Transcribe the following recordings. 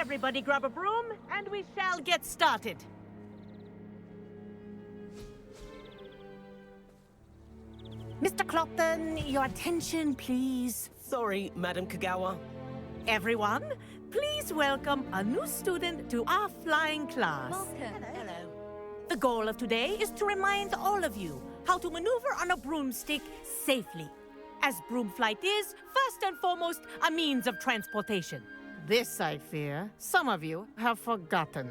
Everybody grab a broom, and we shall get started. Mr. Clopton, your attention, please. Sorry, Madam Kagawa. Everyone, please welcome a new student to our flying class. Welcome. Hello. The goal of today is to remind all of you how to maneuver on a broomstick safely, as broom flight is, first and foremost, a means of transportation. This, I fear, some of you have forgotten.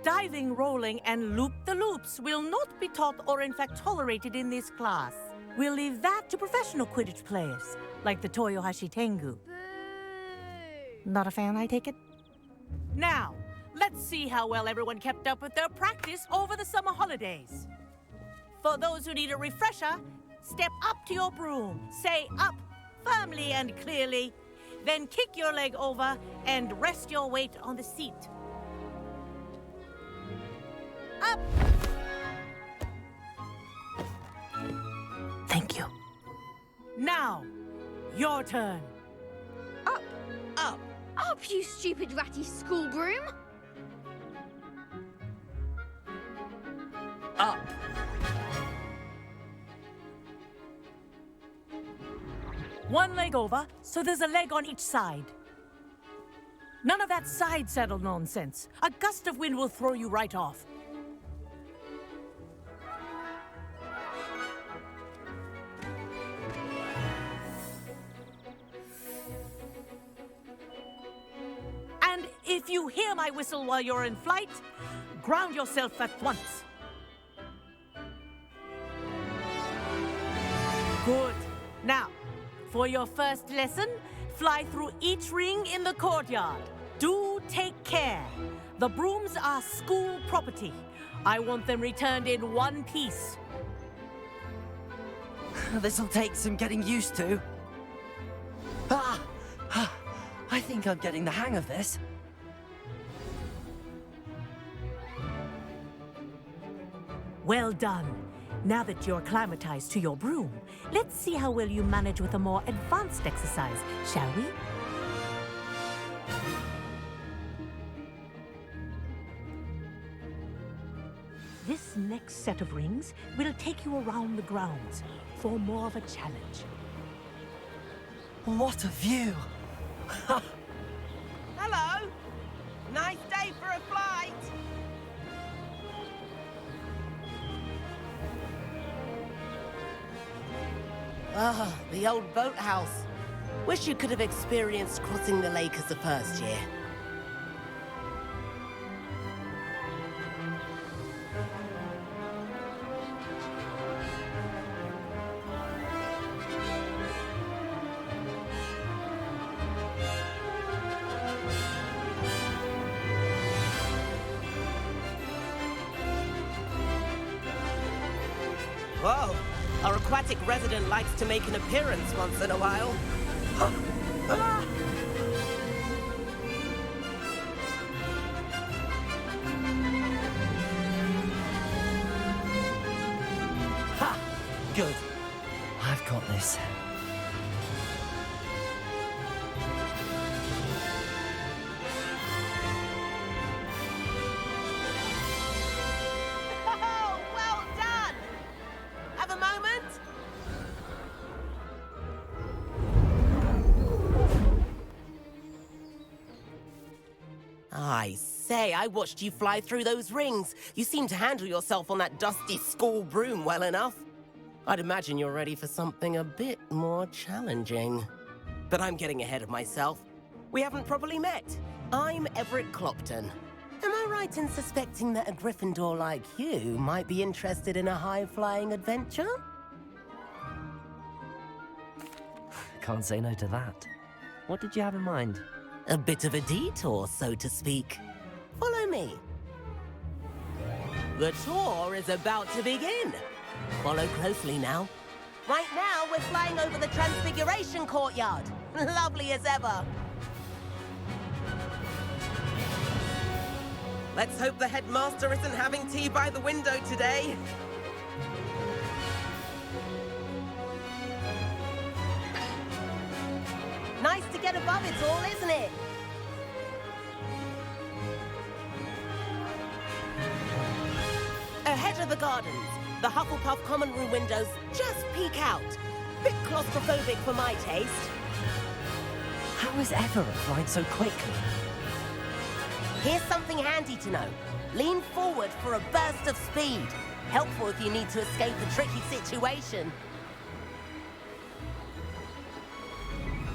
Diving, rolling, and loop-the-loops will not be taught or in fact tolerated in this class. We'll leave that to professional Quidditch players, like the Toyohashi Tengu. Boo! Not a fan, I take it? Now, let's see how well everyone kept up with their practice over the summer holidays. For those who need a refresher, step up to your broom, say up firmly and clearly, then kick your leg over and rest your weight on the seat. Up! Thank you. Now, your turn. Up! Up! Up, you stupid ratty school broom! Up! One leg over, so there's a leg on each side. None of that side saddle nonsense. A gust of wind will throw you right off. And if you hear my whistle while you're in flight, ground yourself at once. Good. Now, for your first lesson, fly through each ring in the courtyard. Do take care. The brooms are school property. I want them returned in one piece. This'll take some getting used to. I think I'm getting the hang of this. Well done. Now that you're acclimatized to your broom, let's see how well you manage with a more advanced exercise, shall we? This next set of rings will take you around the grounds for more of a challenge. What a view! Hello! Nice day for a flight! Ah, the old boathouse. Wish you could have experienced crossing the lake as the first year. Whoa! Our aquatic resident likes to make an appearance once in a while. Ha! Good. I've got this. Oh, well done! Have a moment? I say, I watched you fly through those rings. You seem to handle yourself on that dusty school broom well enough. I'd imagine you're ready for something a bit more challenging. But I'm getting ahead of myself. We haven't properly met. I'm Everett Clopton. Am I right in suspecting that a Gryffindor like you might be interested in a high-flying adventure? Can't say no to that. What did you have in mind? A bit of a detour, so to speak. Follow me. The tour is about to begin. Follow closely now. Right now, we're flying over the Transfiguration Courtyard. Lovely as ever. Let's hope the headmaster isn't having tea by the window today. Nice to get above it all, isn't it? Ahead of the gardens, the Hufflepuff common room windows just peek out. Bit claustrophobic for my taste. How is Everett flying so quickly? Here's something handy to know. Lean forward for a burst of speed. Helpful if you need to escape a tricky situation.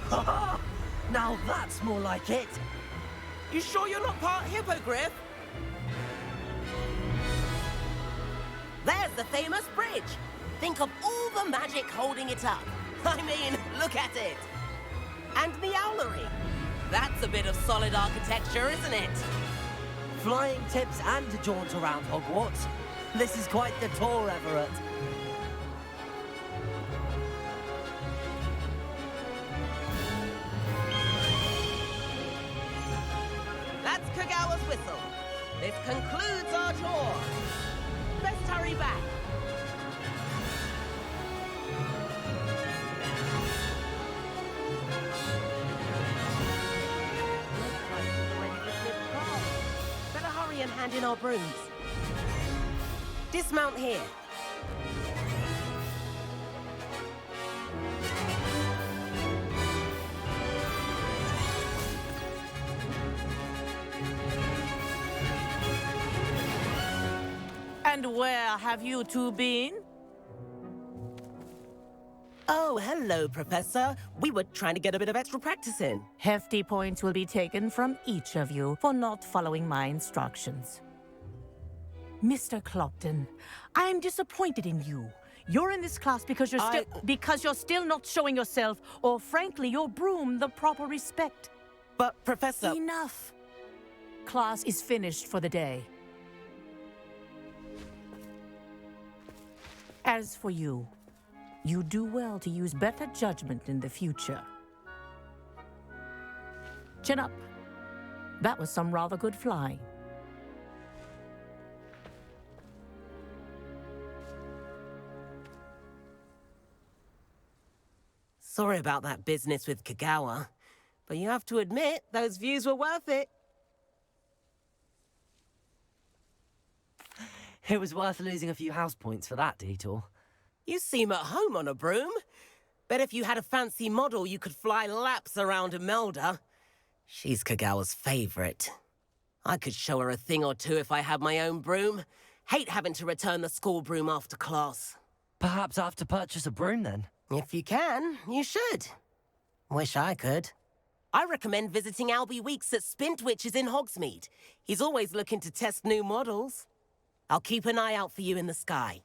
Now that's more like it. You sure you're not part Hippogriff? There's the famous bridge. Think of all the magic holding it up. I mean, look at it. And the owlery. That's a bit of solid architecture, isn't it? Flying tips and a jaunt around Hogwarts. This is quite the tour, Everett. That's Kagawa's whistle. This concludes our tour. Best hurry back. Better hurry and hand in our brooms. Dismount here. And where have you two been? Oh, hello, Professor. We were trying to get a bit of extra practice in. Hefty points will be taken from each of you for not following my instructions. Mr. Clopton, I'm disappointed in you. You're in this class because you're still not showing yourself, or frankly, your broom, the proper respect. But, Professor... Enough. Class is finished for the day. As for you, you do well to use better judgment in the future. Chin up. That was some rather good flying. Sorry about that business with Kagawa, but you have to admit, those views were worth it. It was worth losing a few house points for that detour. You seem at home on a broom. Bet if you had a fancy model, you could fly laps around Imelda. She's Kagawa's favorite. I could show her a thing or two if I had my own broom. Hate having to return the school broom after class. Perhaps I have to purchase a broom then. If you can, you should. Wish I could. I recommend visiting Albie Weeks at Spintwitches in Hogsmeade. He's always looking to test new models. I'll keep an eye out for you in the sky.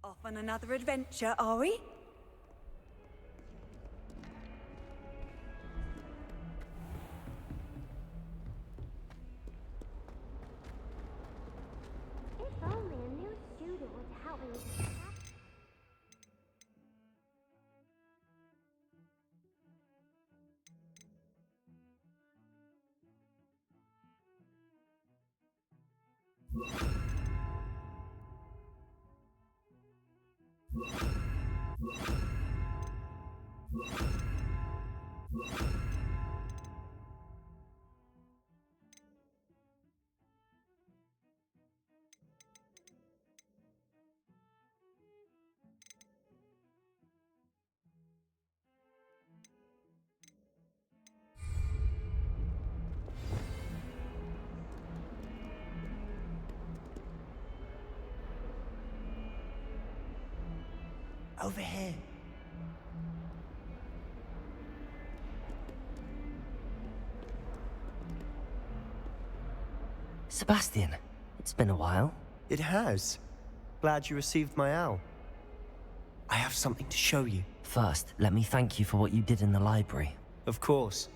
Off on another adventure, are we? If only a new student would help me with this. Over here. Sebastian, it's been a while. It has. Glad you received my owl. I have something to show you. First, let me thank you for what you did in the library. Of course.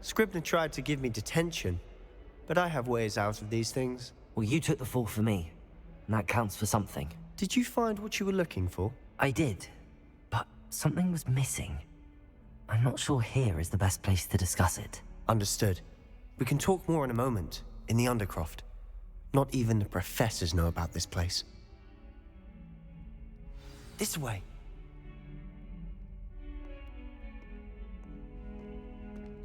Scribner tried to give me detention, but I have ways out of these things. Well, you took the fall for me, and that counts for something. Did you find what you were looking for? I did, but something was missing. I'm not sure here is the best place to discuss it. Understood. We can talk more in a moment, in the Undercroft. Not even the professors know about this place. This way.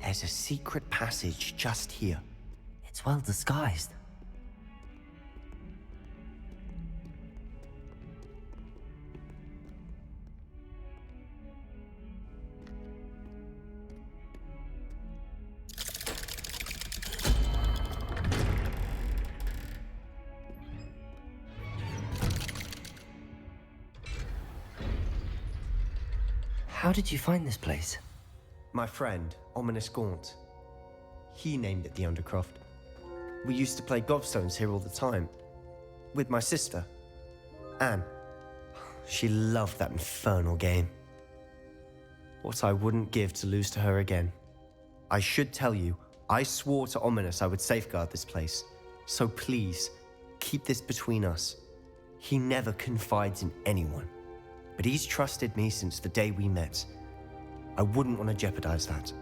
There's a secret passage just here. It's well disguised. How did you find this place? My friend, Ominous Gaunt. He named it the Undercroft. We used to play gobstones here all the time. With my sister, Anne. She loved that infernal game. What I wouldn't give to lose to her again. I should tell you, I swore to Ominous I would safeguard this place. So please, keep this between us. He never confides in anyone. But he's trusted me since the day we met. I wouldn't want to jeopardize that.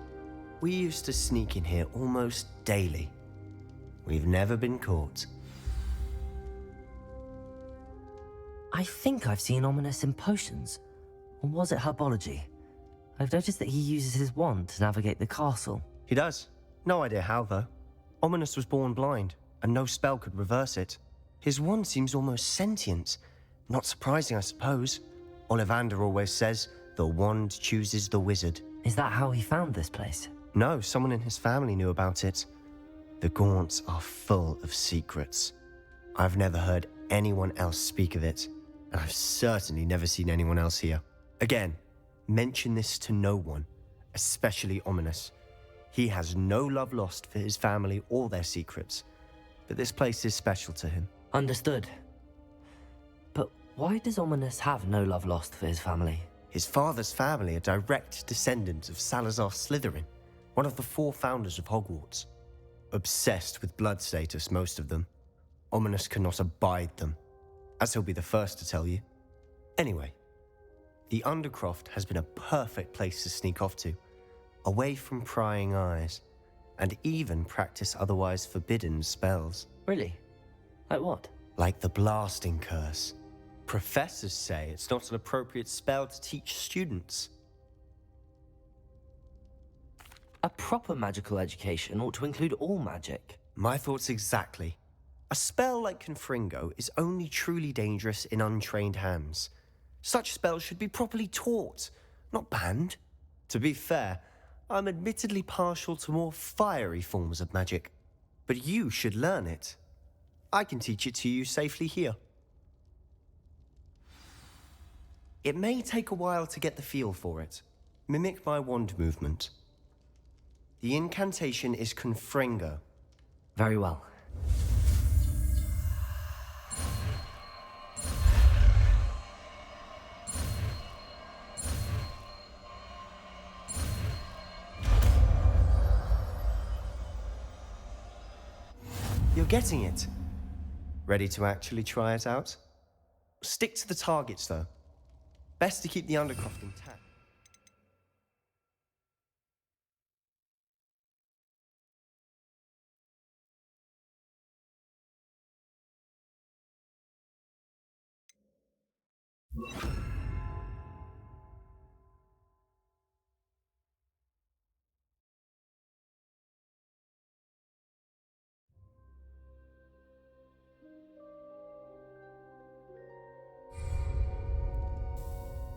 We used to sneak in here almost daily. We've never been caught. I think I've seen Ominous in potions. Or was it herbology? I've noticed that he uses his wand to navigate the castle. He does. No idea how, though. Ominous was born blind, and no spell could reverse it. His wand seems almost sentient. Not surprising, I suppose. Ollivander always says, the wand chooses the wizard. Is that how he found this place? No, someone in his family knew about it. The Gaunts are full of secrets. I've never heard anyone else speak of it, and I've certainly never seen anyone else here. Again, mention this to no one, especially Ominous. He has no love lost for his family or their secrets, but this place is special to him. Understood. But why does Ominous have no love lost for his family? His father's family are direct descendants of Salazar Slytherin, one of the 4 founders of Hogwarts. Obsessed with blood status, most of them. Ominous cannot abide them, as he'll be the first to tell you. Anyway, the Undercroft has been a perfect place to sneak off to, away from prying eyes, and even practice otherwise forbidden spells. Really? Like what? Like the blasting curse. Professors say it's not an appropriate spell to teach students. A proper magical education ought to include all magic. My thoughts exactly. A spell like Confringo is only truly dangerous in untrained hands. Such spells should be properly taught, not banned. To be fair, I'm admittedly partial to more fiery forms of magic. But you should learn it. I can teach it to you safely here. It may take a while to get the feel for it. Mimic my wand movement. The incantation is Confringo. Very well. getting it. Ready to actually try it out? Stick to the targets, though. Best to keep the Undercroft intact.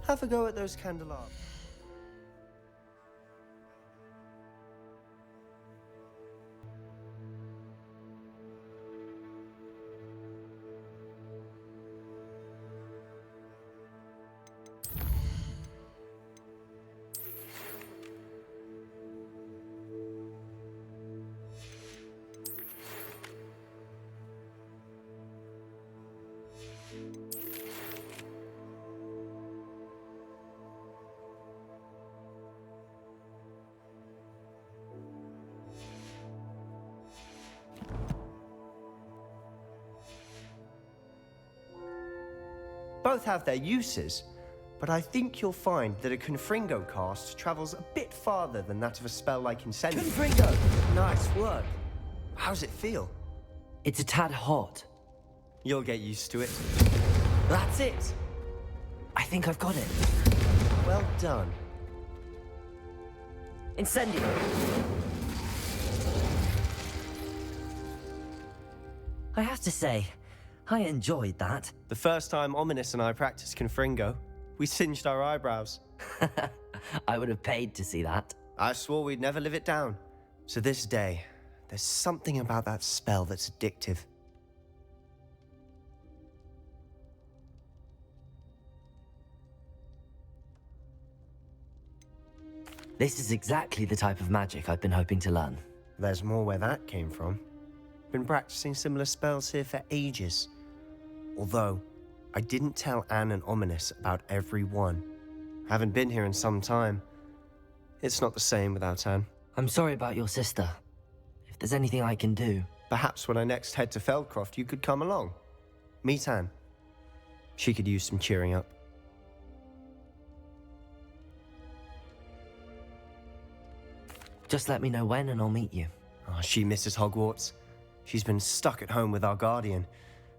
Have a go at those candelabras. Both have their uses, but I think you'll find that a Confringo cast travels a bit farther than that of a spell like Incendiary. Confringo! Nice work. How's it feel? It's a tad hot. You'll get used to it. That's it. I think I've got it. Well done. Incendio! I have to say, I enjoyed that. The first time Ominous and I practiced Confringo, we singed our eyebrows. I would have paid to see that. I swore we'd never live it down. So this day, there's something about that spell that's addictive. This is exactly the type of magic I've been hoping to learn. There's more where that came from. Been practicing similar spells here for ages. Although, I didn't tell Anne and Ominous about every one. Haven't been here in some time. It's not the same without Anne. I'm sorry about your sister. If there's anything I can do... Perhaps when I next head to Feldcroft, you could come along. Meet Anne. She could use some cheering up. Just let me know when and I'll meet you. Oh, she misses Hogwarts. She's been stuck at home with our guardian,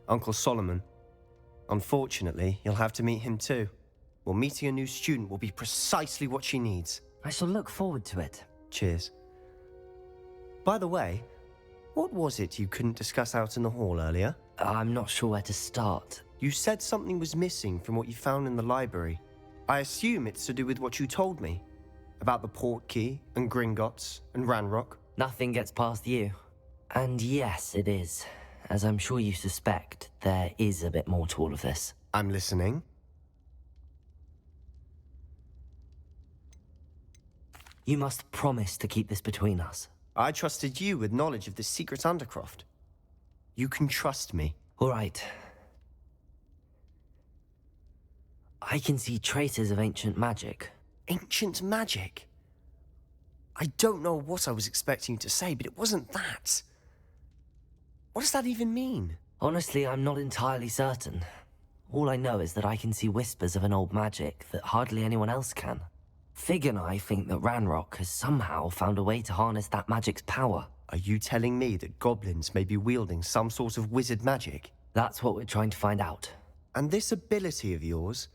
Uncle Solomon. Unfortunately, you'll have to meet him too. Well, meeting a new student will be precisely what she needs. I shall look forward to it. Cheers. By the way, what was it you couldn't discuss out in the hall earlier? I'm not sure where to start. You said something was missing from what you found in the library. I assume it's to do with what you told me. About the Portkey, and Gringotts, and Ranrock. Nothing gets past you. And yes, it is. As I'm sure you suspect, there is a bit more to all of this. I'm listening. You must promise to keep this between us. I trusted you with knowledge of the secret Undercroft. You can trust me. All right. I can see traces of ancient magic. Ancient magic? I don't know what I was expecting you to say, but it wasn't that. What does that even mean? Honestly, I'm not entirely certain. All I know is that I can see whispers of an old magic that hardly anyone else can. Fig and I think that Ranrock has somehow found a way to harness that magic's power. Are you telling me that goblins may be wielding some sort of wizard magic? That's what we're trying to find out. And this ability of yours,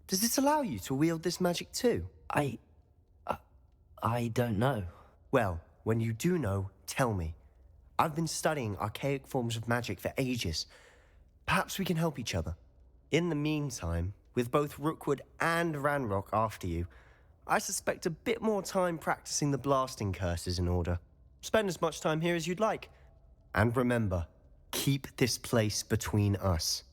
does it allow you to wield this magic too? I don't know. Well, when you do know, tell me. I've been studying archaic forms of magic for ages. Perhaps we can help each other. In the meantime, with both Rookwood and Ranrock after you, I suspect a bit more time practicing the blasting curse is in order. Spend as much time here as you'd like. And remember, keep this place between us.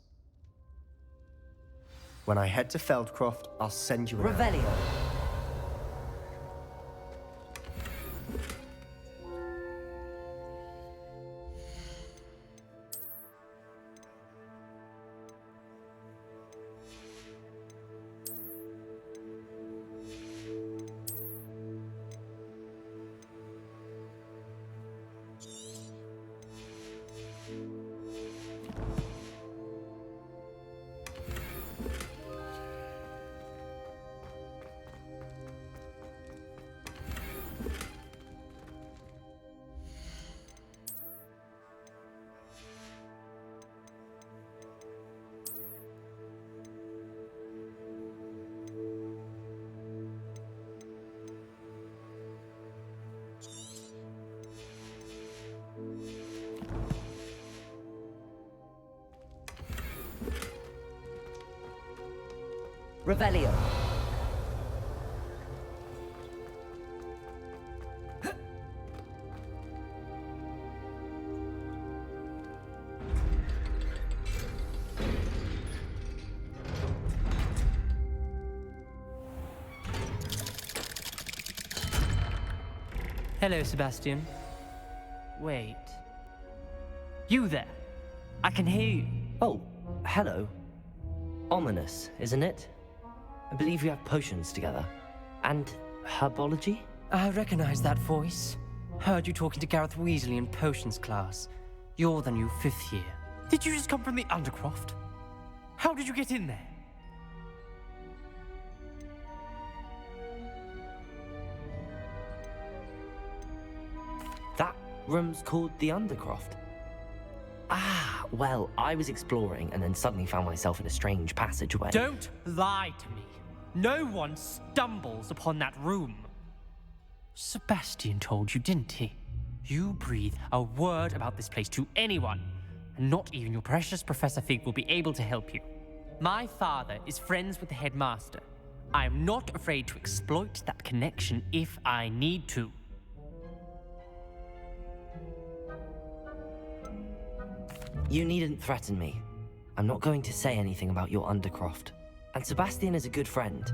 When I head to Feldcroft, I'll send you a... Revelio. Revelio. Hello, Sebastian. Wait. You there? I can hear you. Oh, hello. Ominous, isn't it? I believe we have potions together. And herbology? I recognize that voice. Heard you talking to Gareth Weasley in potions class. You're the new 5th year. Did you just come from the Undercroft? How did you get in there? That room's called the Undercroft. Ah, well, I was exploring and then suddenly found myself in a strange passageway. Don't lie to me. No one stumbles upon that room. Sebastian told you, didn't he? You breathe a word about this place to anyone, and not even your precious Professor Fig will be able to help you. My father is friends with the headmaster. I am not afraid to exploit that connection if I need to. You needn't threaten me. I'm not going to say anything about your Undercroft. And Sebastian is a good friend.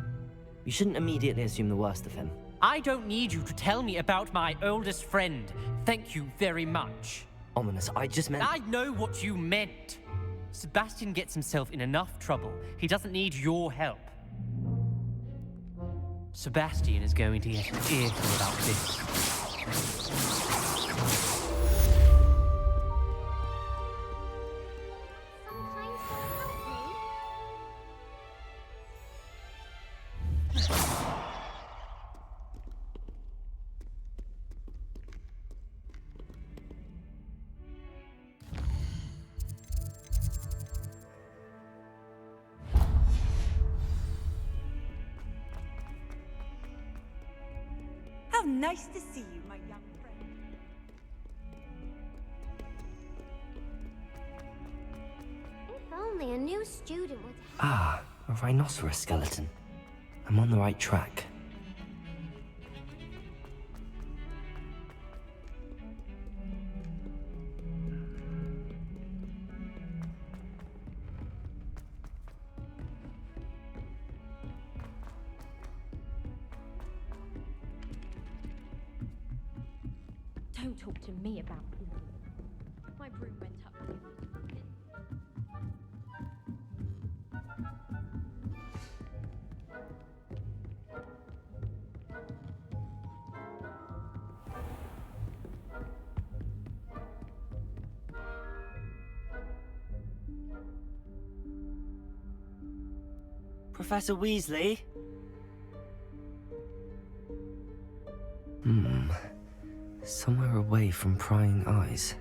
You shouldn't immediately assume the worst of him. I don't need you to tell me about my oldest friend. Thank you very much. Ominous, I just meant... I know what you meant. Sebastian gets himself in enough trouble. He doesn't need your help. Sebastian is going to get an earful about this. Sometimes help me. How nice to see you, my young friend. If only a new student would. Ah, a rhinoceros skeleton. I'm on the right track. Don't talk to me about people. My broom went up. Professor Weasley? Somewhere away from prying eyes.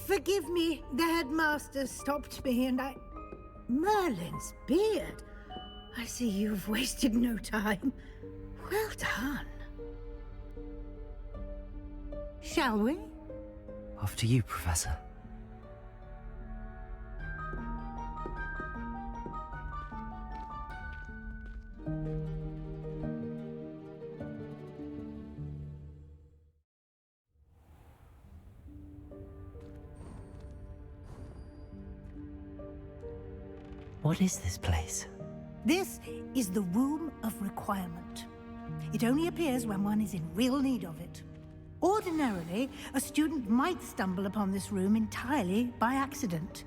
Forgive me, the headmaster stopped me and I... Merlin's beard. I see you've wasted no time. Well done. Shall we? After you, Professor. What is this place? This is the Room of Requirement. It only appears when one is in real need of it. Ordinarily, a student might stumble upon this room entirely by accident.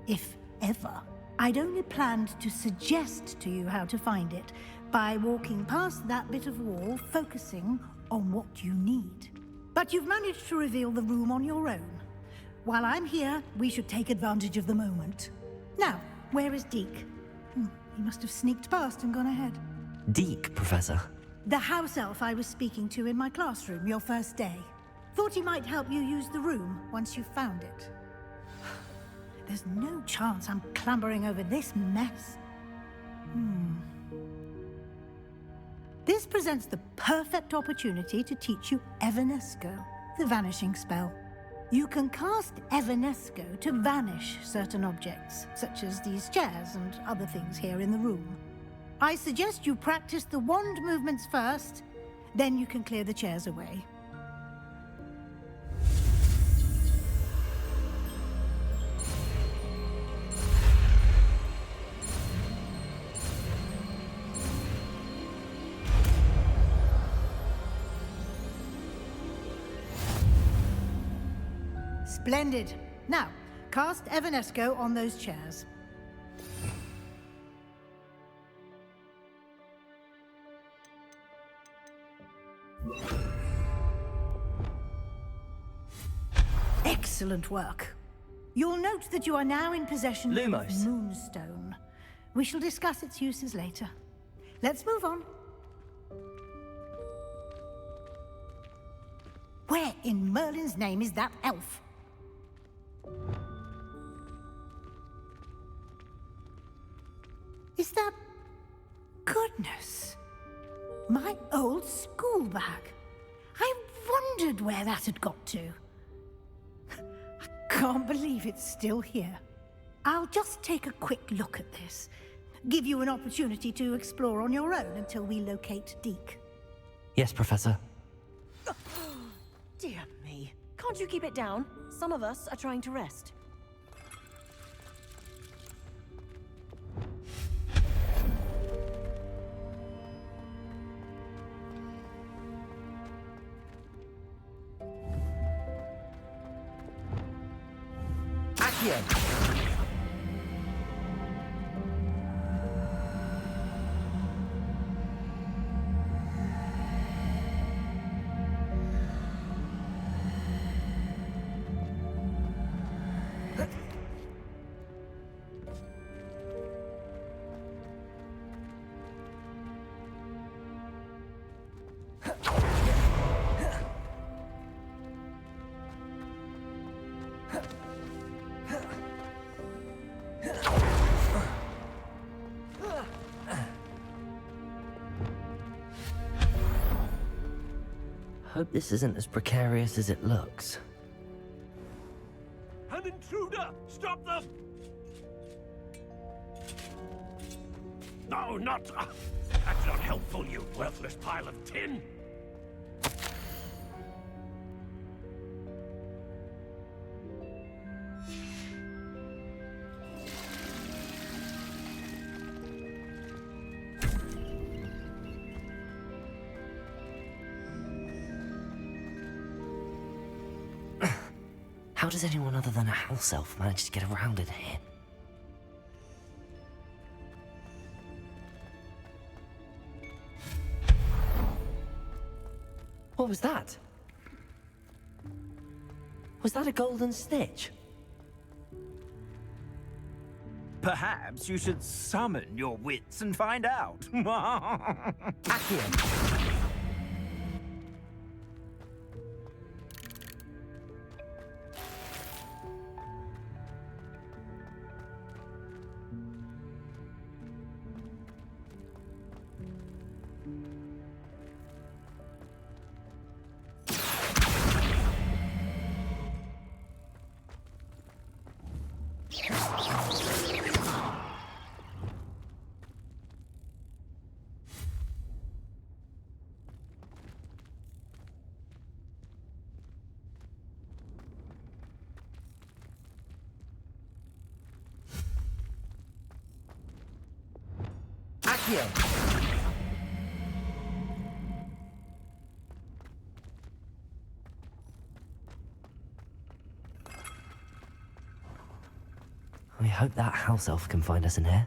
If ever. I'd only planned to suggest to you how to find it by walking past that bit of wall, focusing on what you need. But you've managed to reveal the room on your own. While I'm here, we should take advantage of the moment. Now, where is Deke? He must have sneaked past and gone ahead. Deke, Professor. The house elf I was speaking to in my classroom your first day. Thought he might help you use the room once you found it. There's no chance I'm clambering over this mess. This presents the perfect opportunity to teach you Evanesco, the vanishing spell. You can cast Evanesco to vanish certain objects, such as these chairs and other things here in the room. I suggest you practice the wand movements first, then you can clear the chairs away. Splendid. Now, cast Evanesco on those chairs. Excellent work. You'll note that you are now in possession Lumos. of Moonstone. We shall discuss its uses later. Let's move on. Where in Merlin's name is that elf? Is that... Goodness! My old school bag. I wondered where that had got to. I can't believe it's still here. I'll just take a quick look at this. Give you an opportunity to explore on your own until we locate Deke. Yes, Professor. Dear me. Can't you keep it down? Some of us are trying to rest. Accio! Hope this isn't as precarious as it looks. An intruder! Stop them! No, not... that's not helpful, you worthless pile of tin! How does anyone other than a house elf manage to get around in here? What was that? Was that a golden snitch? Perhaps you should summon your wits and find out. Accio! I hope that house elf can find us in here.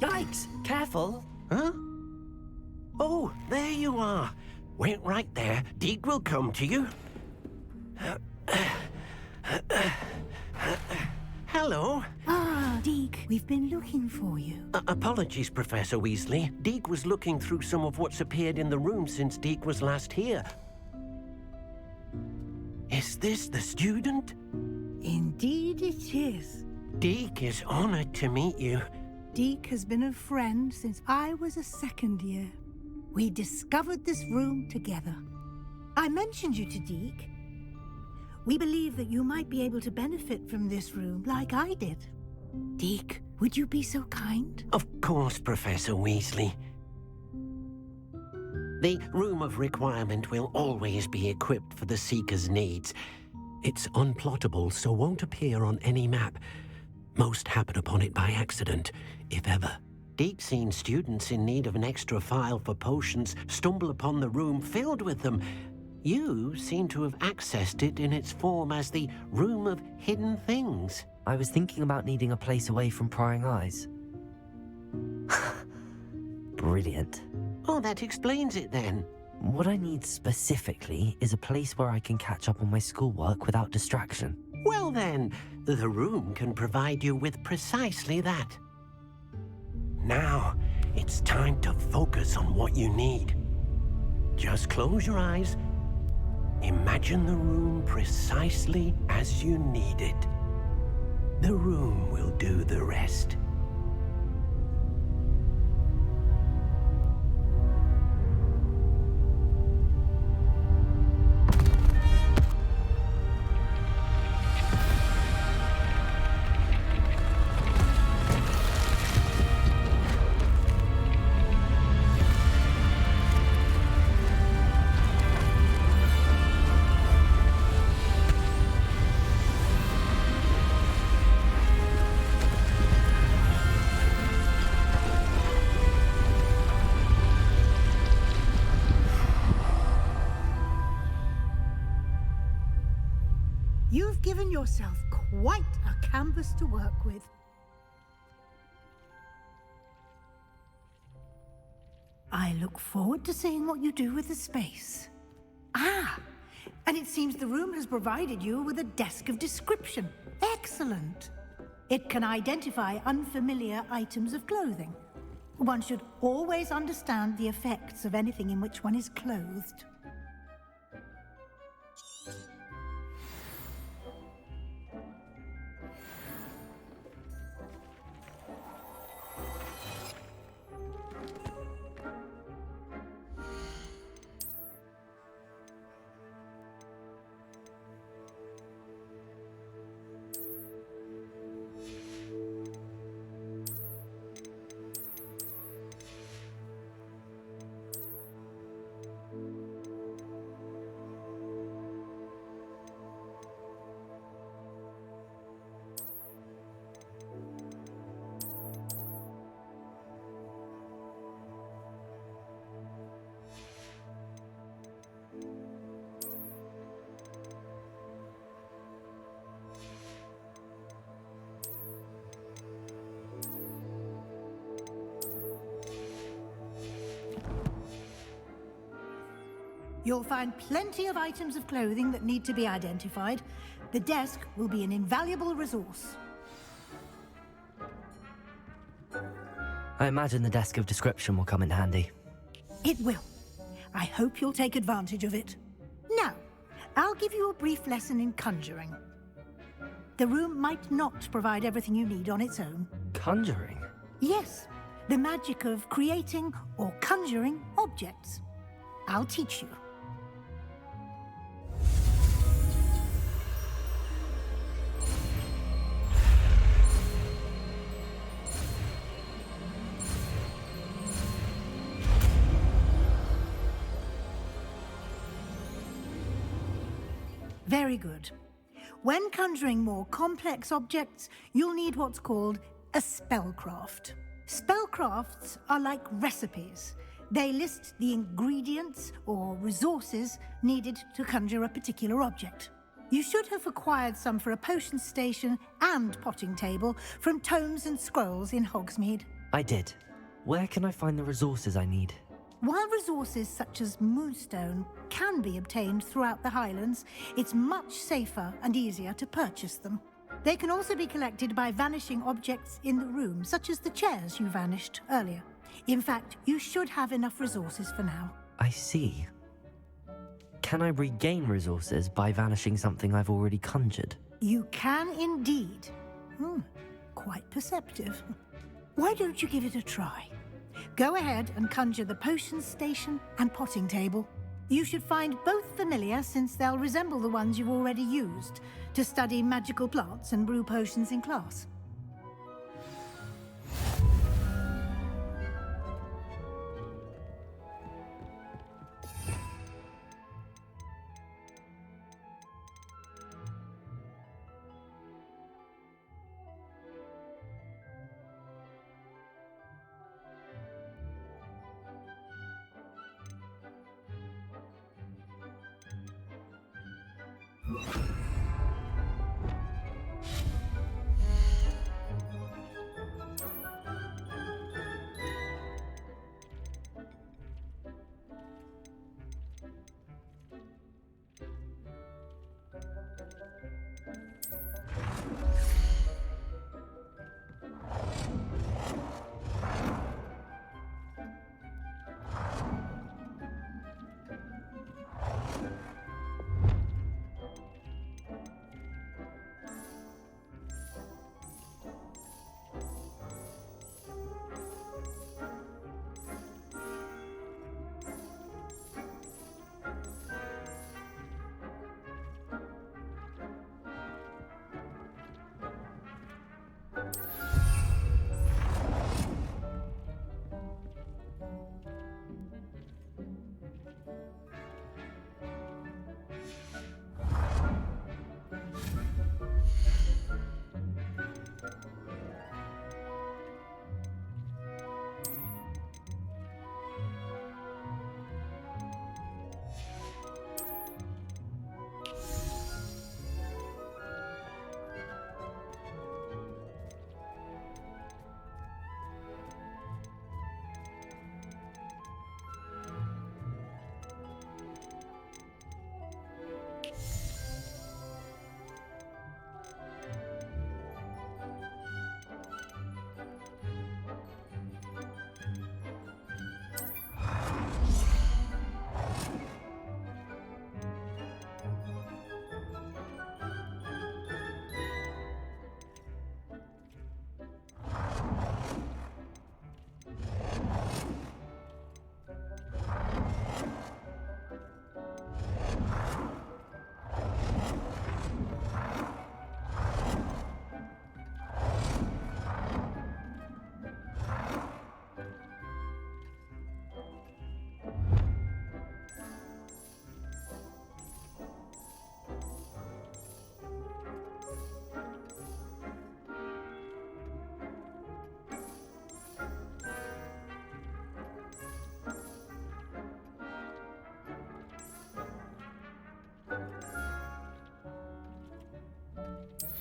Yikes! Careful! Huh? Oh, there you are. Wait right there. Deke will come to you. Hello. Ah, Deke, we've been looking for you. Apologies, Professor Weasley. Deke was looking through some of what's appeared in the room since Deke was last here. Is this the student? Indeed it is. Deke is honored to meet you. Deke has been a friend since I was a second year. We discovered this room together. I mentioned you to Deke. We believe that you might be able to benefit from this room like I did. Deke, would you be so kind? Of course, Professor Weasley. The Room of Requirement will always be equipped for the Seeker's needs. It's unplottable, so won't appear on any map. Most happen upon it by accident, if ever. Deke's seen students in need of an extra file for potions stumble upon the room filled with them. You seem to have accessed it in its form as the Room of Hidden Things. I was thinking about needing a place away from prying eyes. Brilliant. Oh, that explains it then. What I need specifically is a place where I can catch up on my schoolwork without distraction. Well then, the room can provide you with precisely that. Now, it's time to focus on what you need. Just close your eyes. Imagine the room precisely as you need it. The room will do the rest. You've given yourself quite a canvas to work with. I look forward to seeing what you do with the space. Ah, and it seems the room has provided you with a desk of description. Excellent. It can identify unfamiliar items of clothing. One should always understand the effects of anything in which one is clothed. You'll find plenty of items of clothing that need to be identified. The desk will be an invaluable resource. I imagine the desk of description will come in handy. It will. I hope you'll take advantage of it. Now, I'll give you a brief lesson in conjuring. The room might not provide everything you need on its own. Conjuring? Yes, the magic of creating or conjuring objects. I'll teach you. Very good. When conjuring more complex objects, you'll need what's called a spellcraft. Spellcrafts are like recipes. They list the ingredients or resources needed to conjure a particular object. You should have acquired some for a potion station and potting table from tomes and scrolls in Hogsmeade. I did. Where can I find the resources I need? While resources such as moonstone can be obtained throughout the Highlands, it's much safer and easier to purchase them. They can also be collected by vanishing objects in the room, such as the chairs you vanished earlier. In fact, you should have enough resources for now. I see. Can I regain resources by vanishing something I've already conjured? You can indeed. Quite perceptive. Why don't you give it a try? Go ahead and conjure the potions station and potting table. You should find both familiar, since they'll resemble the ones you've already used to study magical plants and brew potions in class.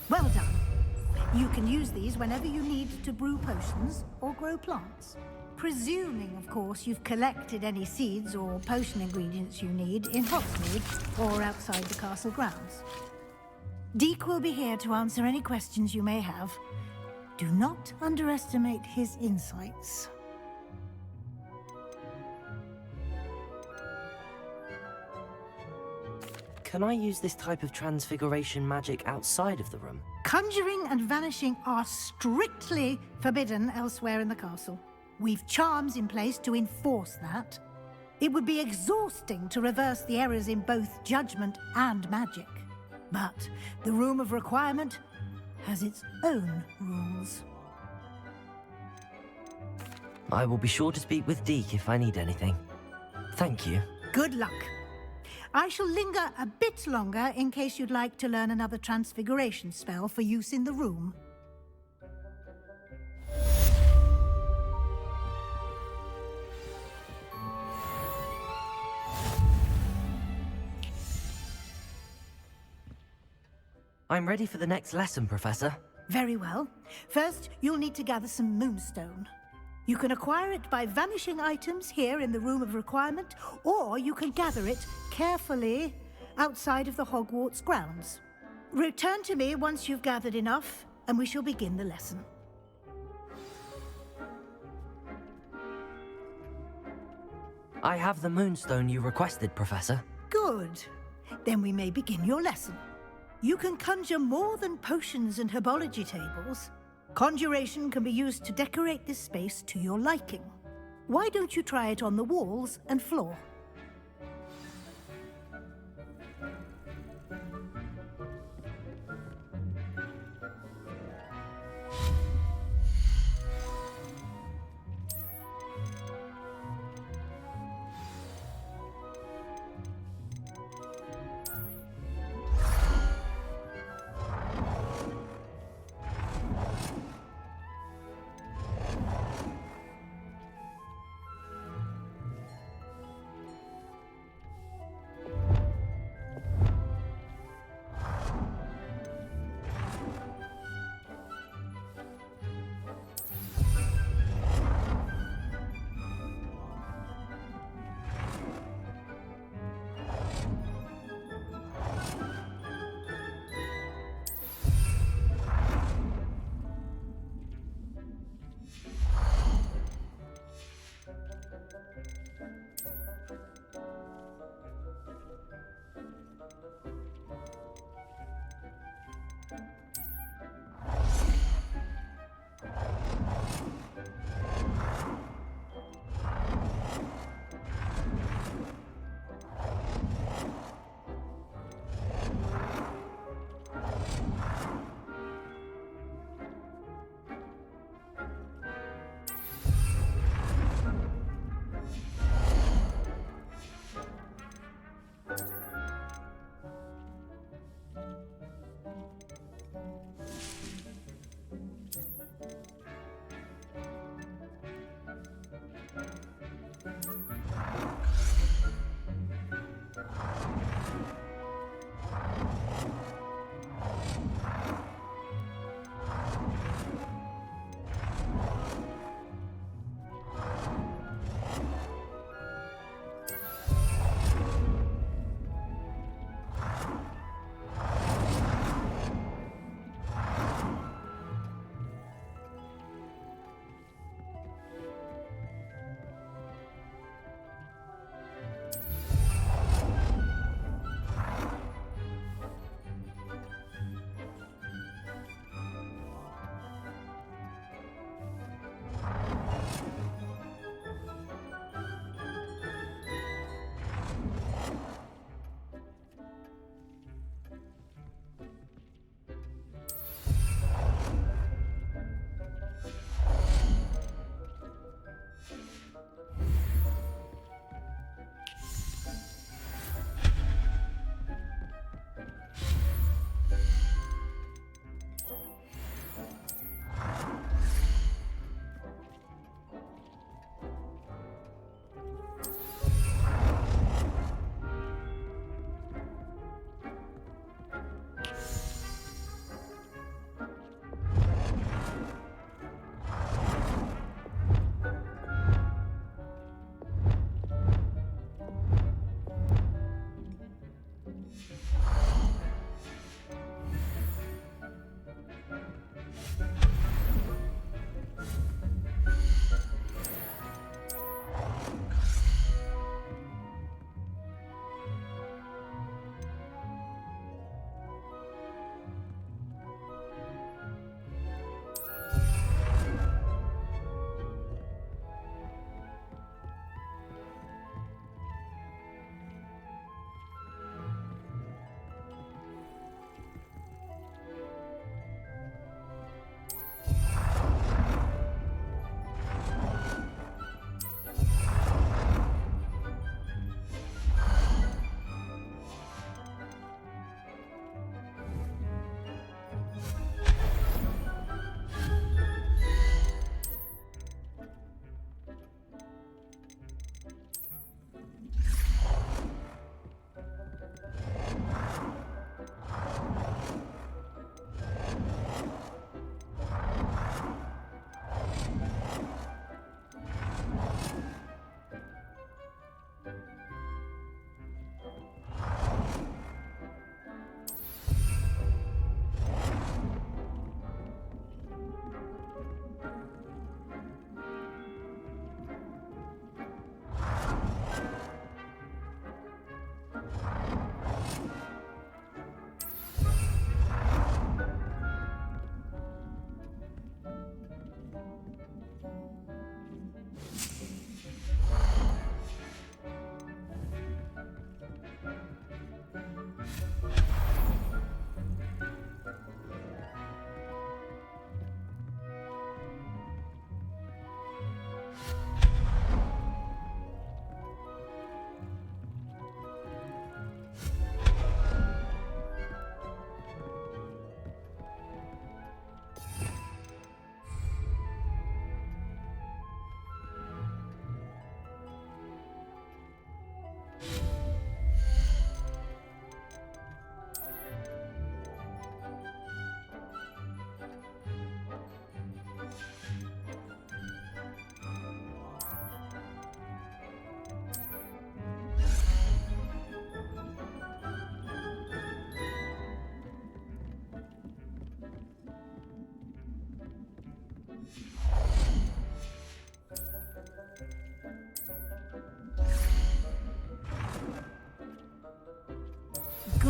Well done. You can use these whenever you need to brew potions or grow plants. Presuming, of course, you've collected any seeds or potion ingredients you need in Hogsmeade or outside the castle grounds. Deke will be here to answer any questions you may have. Do not underestimate his insights. Can I use this type of transfiguration magic outside of the room? Conjuring and vanishing are strictly forbidden elsewhere in the castle. We've charms in place to enforce that. It would be exhausting to reverse the errors in both judgment and magic. But the Room of Requirement has its own rules. I will be sure to speak with Deke if I need anything. Thank you. Good luck. I shall linger a bit longer in case you'd like to learn another transfiguration spell for use in the room. I'm ready for the next lesson, Professor. Very well. First, you'll need to gather some moonstone. You can acquire it by vanishing items here in the Room of Requirement, or you can gather it carefully outside of the Hogwarts grounds. Return to me once you've gathered enough, and we shall begin the lesson. I have the moonstone you requested, Professor. Good. Then we may begin your lesson. You can conjure more than potions and herbology tables. Conjuration can be used to decorate this space to your liking. Why don't you try it on the walls and floor?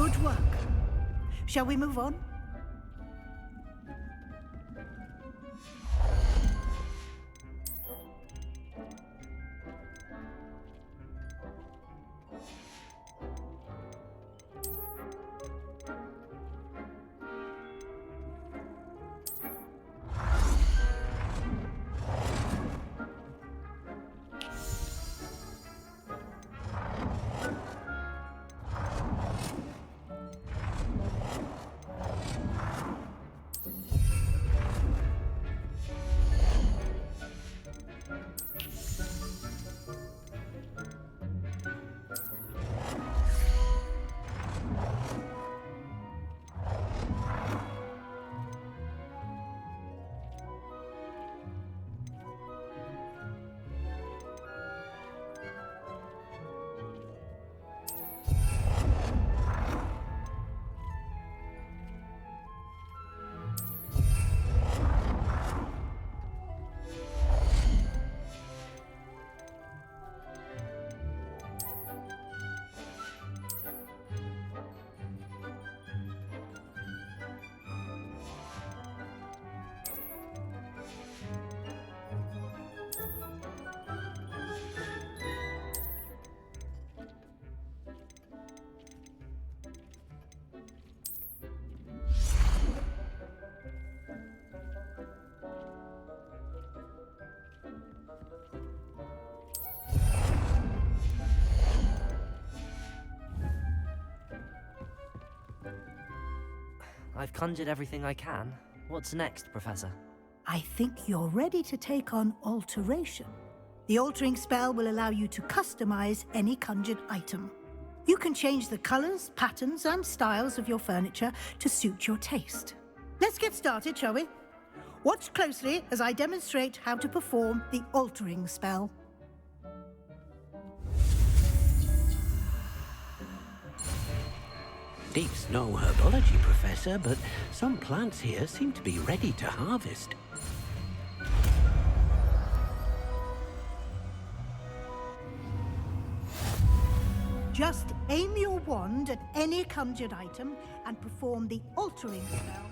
Good work. Shall we move on? I've conjured everything I can. What's next, Professor? I think you're ready to take on alteration. The altering spell will allow you to customize any conjured item. You can change the colors, patterns, and styles of your furniture to suit your taste. Let's get started, shall we? Watch closely as I demonstrate how to perform the altering spell. Deep's no herbology professor, but some plants here seem to be ready to harvest. Just aim your wand at any conjured item and perform the altering spell.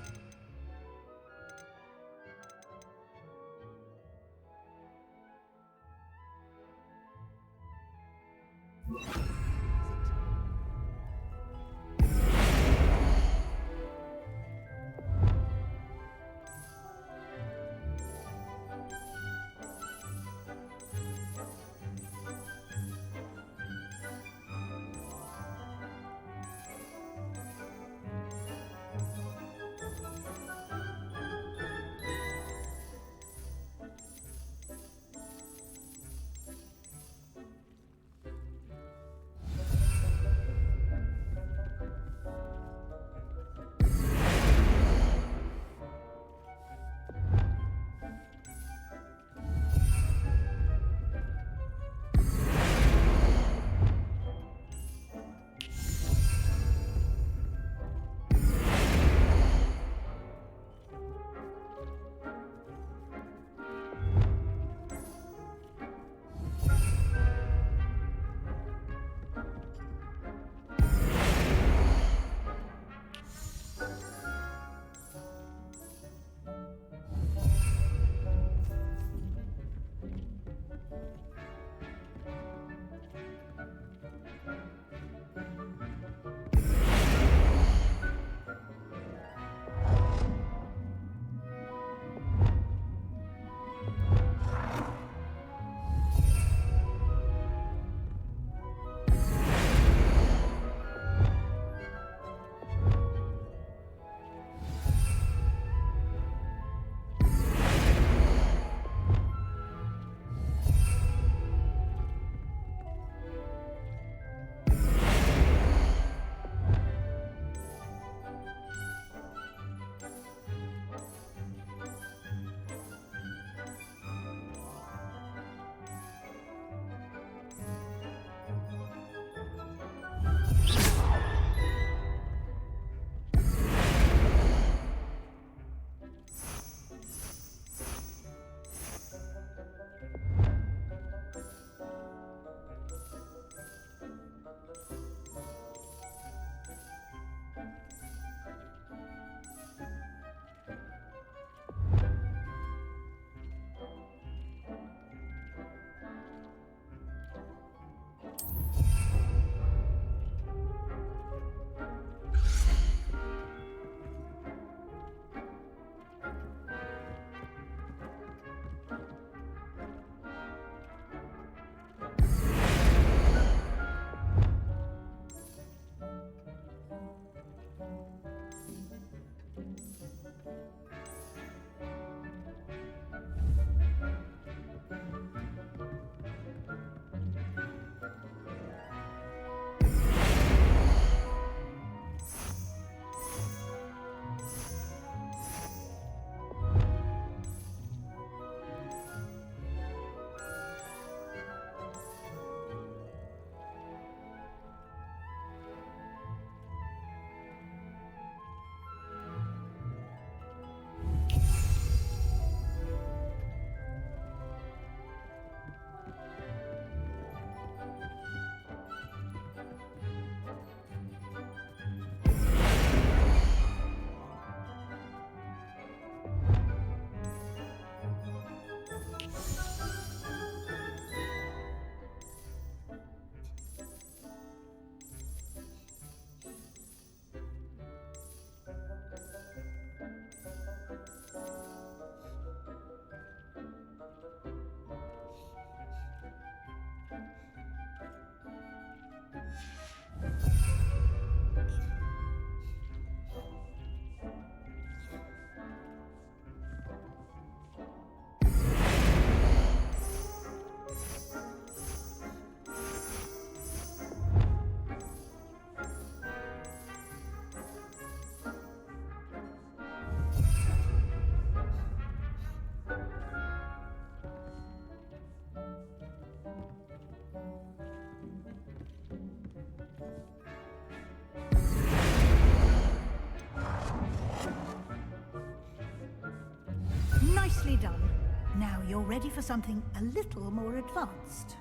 you're ready for something a little more advanced.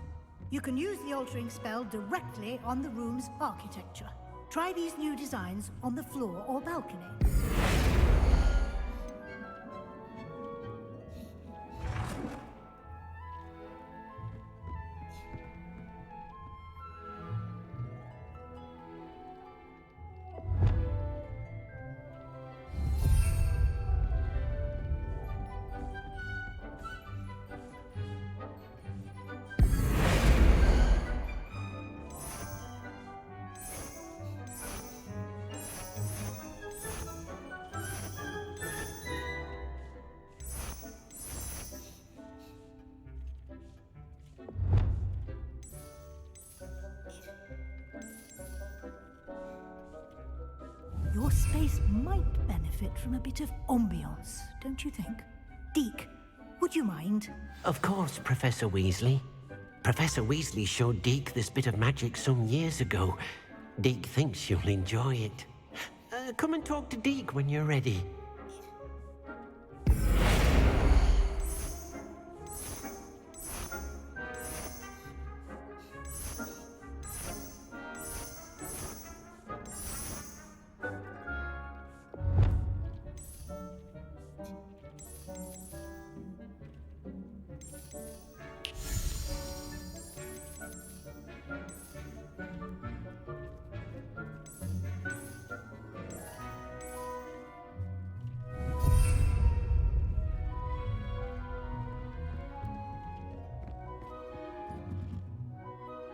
You can use the altering spell directly on the room's architecture. Try these new designs on the floor or balcony. Your space might benefit from a bit of ambiance, don't you think? Deke, would you mind? Of course, Professor Weasley. Professor Weasley showed Deke this bit of magic some years ago. Deke thinks you'll enjoy it. Come and talk to Deke when you're ready.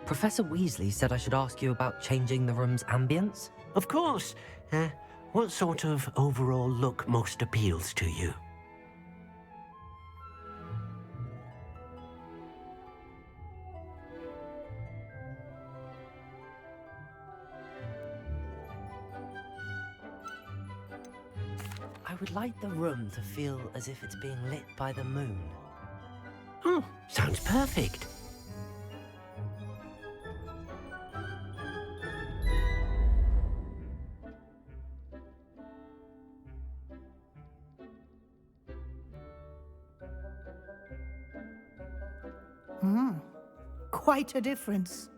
Professor Weasley said I should ask you about changing the room's ambience? Of course. What sort of overall look most appeals to you? I would like the room to feel as if it's being lit by the moon. Oh, sounds perfect. Quite a difference.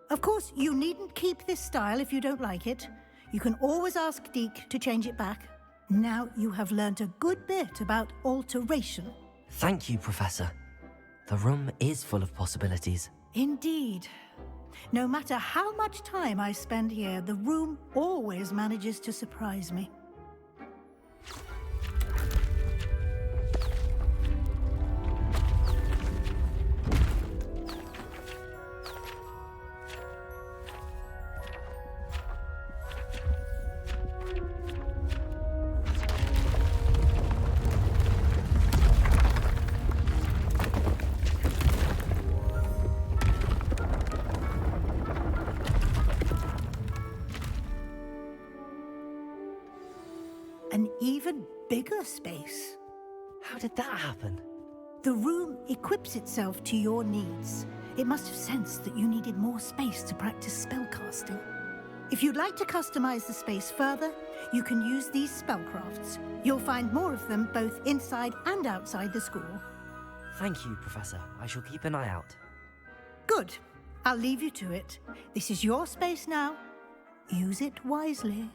Of course, you needn't keep this style if you don't like it. You can always ask Deke to change it back. Now you have learnt a good bit about alteration. Thank you, Professor. The room is full of possibilities. Indeed. No matter how much time I spend here, the room always manages to surprise me. An even bigger space. How did that happen? The room equips itself to your needs. It must have sensed that you needed more space to practice spellcasting. If you'd like to customize the space further, you can use these spellcrafts. You'll find more of them both inside and outside the school. Thank you, Professor. I shall keep an eye out. Good. I'll leave you to it. This is your space now. Use it wisely.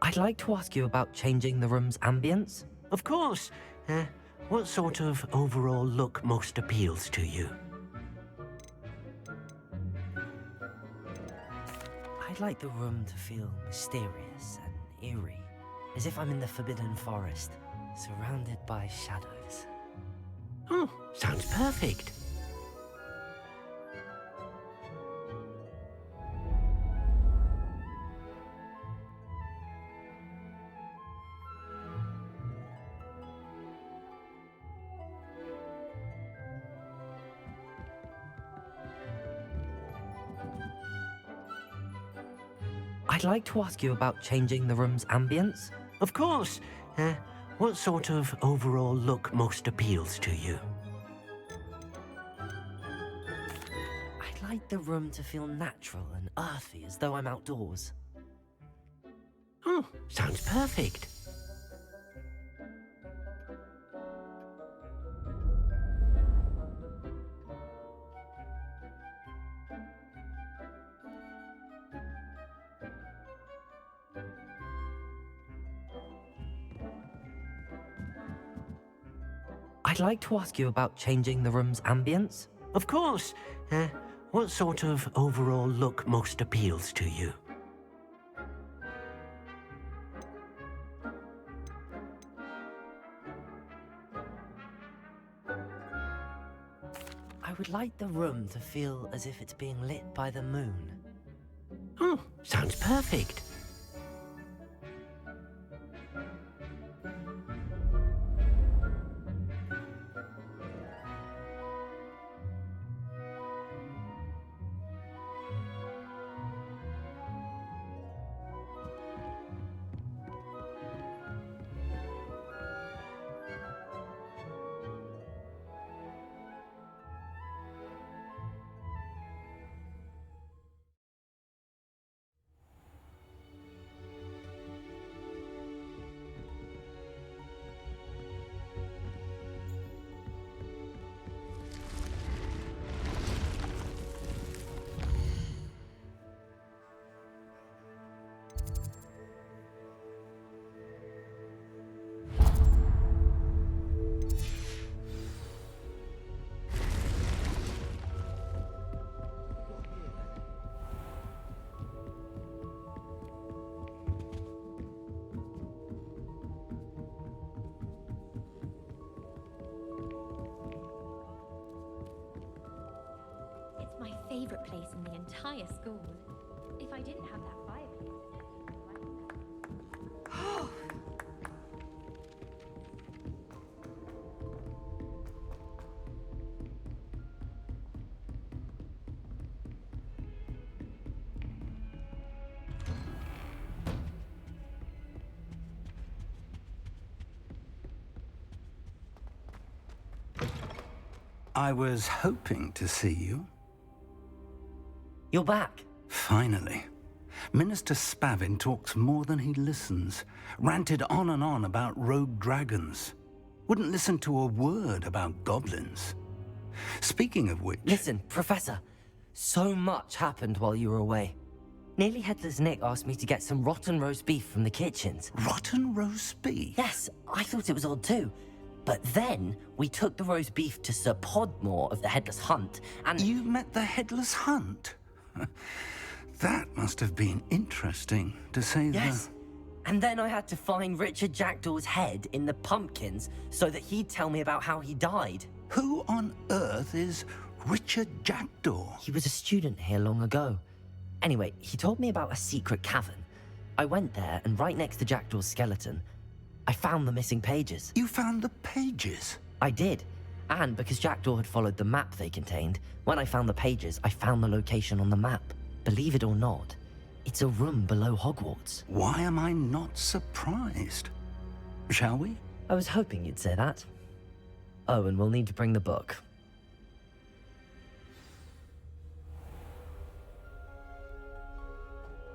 I'd like to ask you about changing the room's ambience. Of course. What sort of overall look most appeals to you? I'd like the room to feel mysterious and eerie, as if I'm in the Forbidden Forest, surrounded by shadows. Oh, sounds perfect. I'd like to ask you about changing the room's ambience. Of course. What sort of overall look most appeals to you? I'd like the room to feel natural and earthy, as though I'm outdoors. Oh, sounds perfect. I'd like to ask you about changing the room's ambience. Of course. What sort of overall look most appeals to you? I would like the room to feel as if it's being lit by the moon. Oh, sounds perfect. My favorite place in the entire school. If I didn't have that fireplace. I was hoping to see you. You're back. Finally. Minister Spavin talks more than he listens. Ranted on and on about rogue dragons. Wouldn't listen to a word about goblins. Speaking of which... Listen, Professor. So much happened while you were away. Nearly Headless Nick asked me to get some rotten roast beef from the kitchens. Rotten roast beef? Yes, I thought it was odd too. But then, we took the roast beef to Sir Podmore of the Headless Hunt, and... You met the Headless Hunt? That must have been interesting, to say the... Yes. And then I had to find Richard Jackdaw's head in the pumpkins so that he'd tell me about how he died. Who on earth is Richard Jackdaw? He was a student here long ago. Anyway, he told me about a secret cavern. I went there, and right next to Jackdaw's skeleton, I found the missing pages. You found the pages? I did. And because Jackdaw had followed the map they contained, when I found the pages, I found the location on the map. Believe it or not, it's a room below Hogwarts. Why am I not surprised? Shall we? I was hoping you'd say that. Oh, and we'll need to bring the book.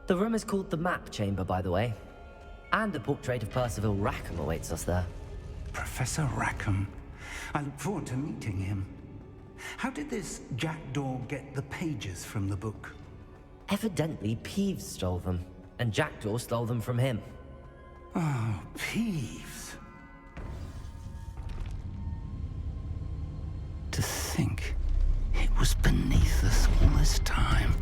The room is called the Map Chamber, by the way. And a portrait of Percival Rackham awaits us there. Professor Rackham. I look forward to meeting him. How did this Jackdaw get the pages from the book? Evidently, Peeves stole them, and Jackdaw stole them from him. Oh, Peeves. To think it was beneath us all this time.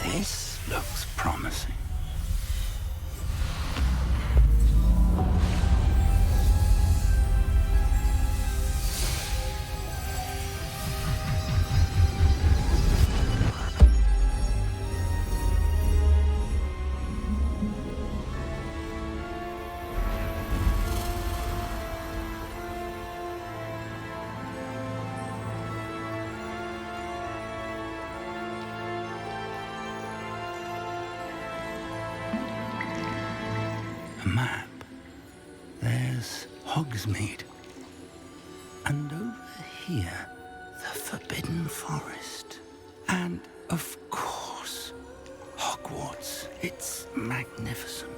This looks promising. A map. There's Hogsmeade. And over here, the Forbidden Forest. And, of course, Hogwarts. It's magnificent.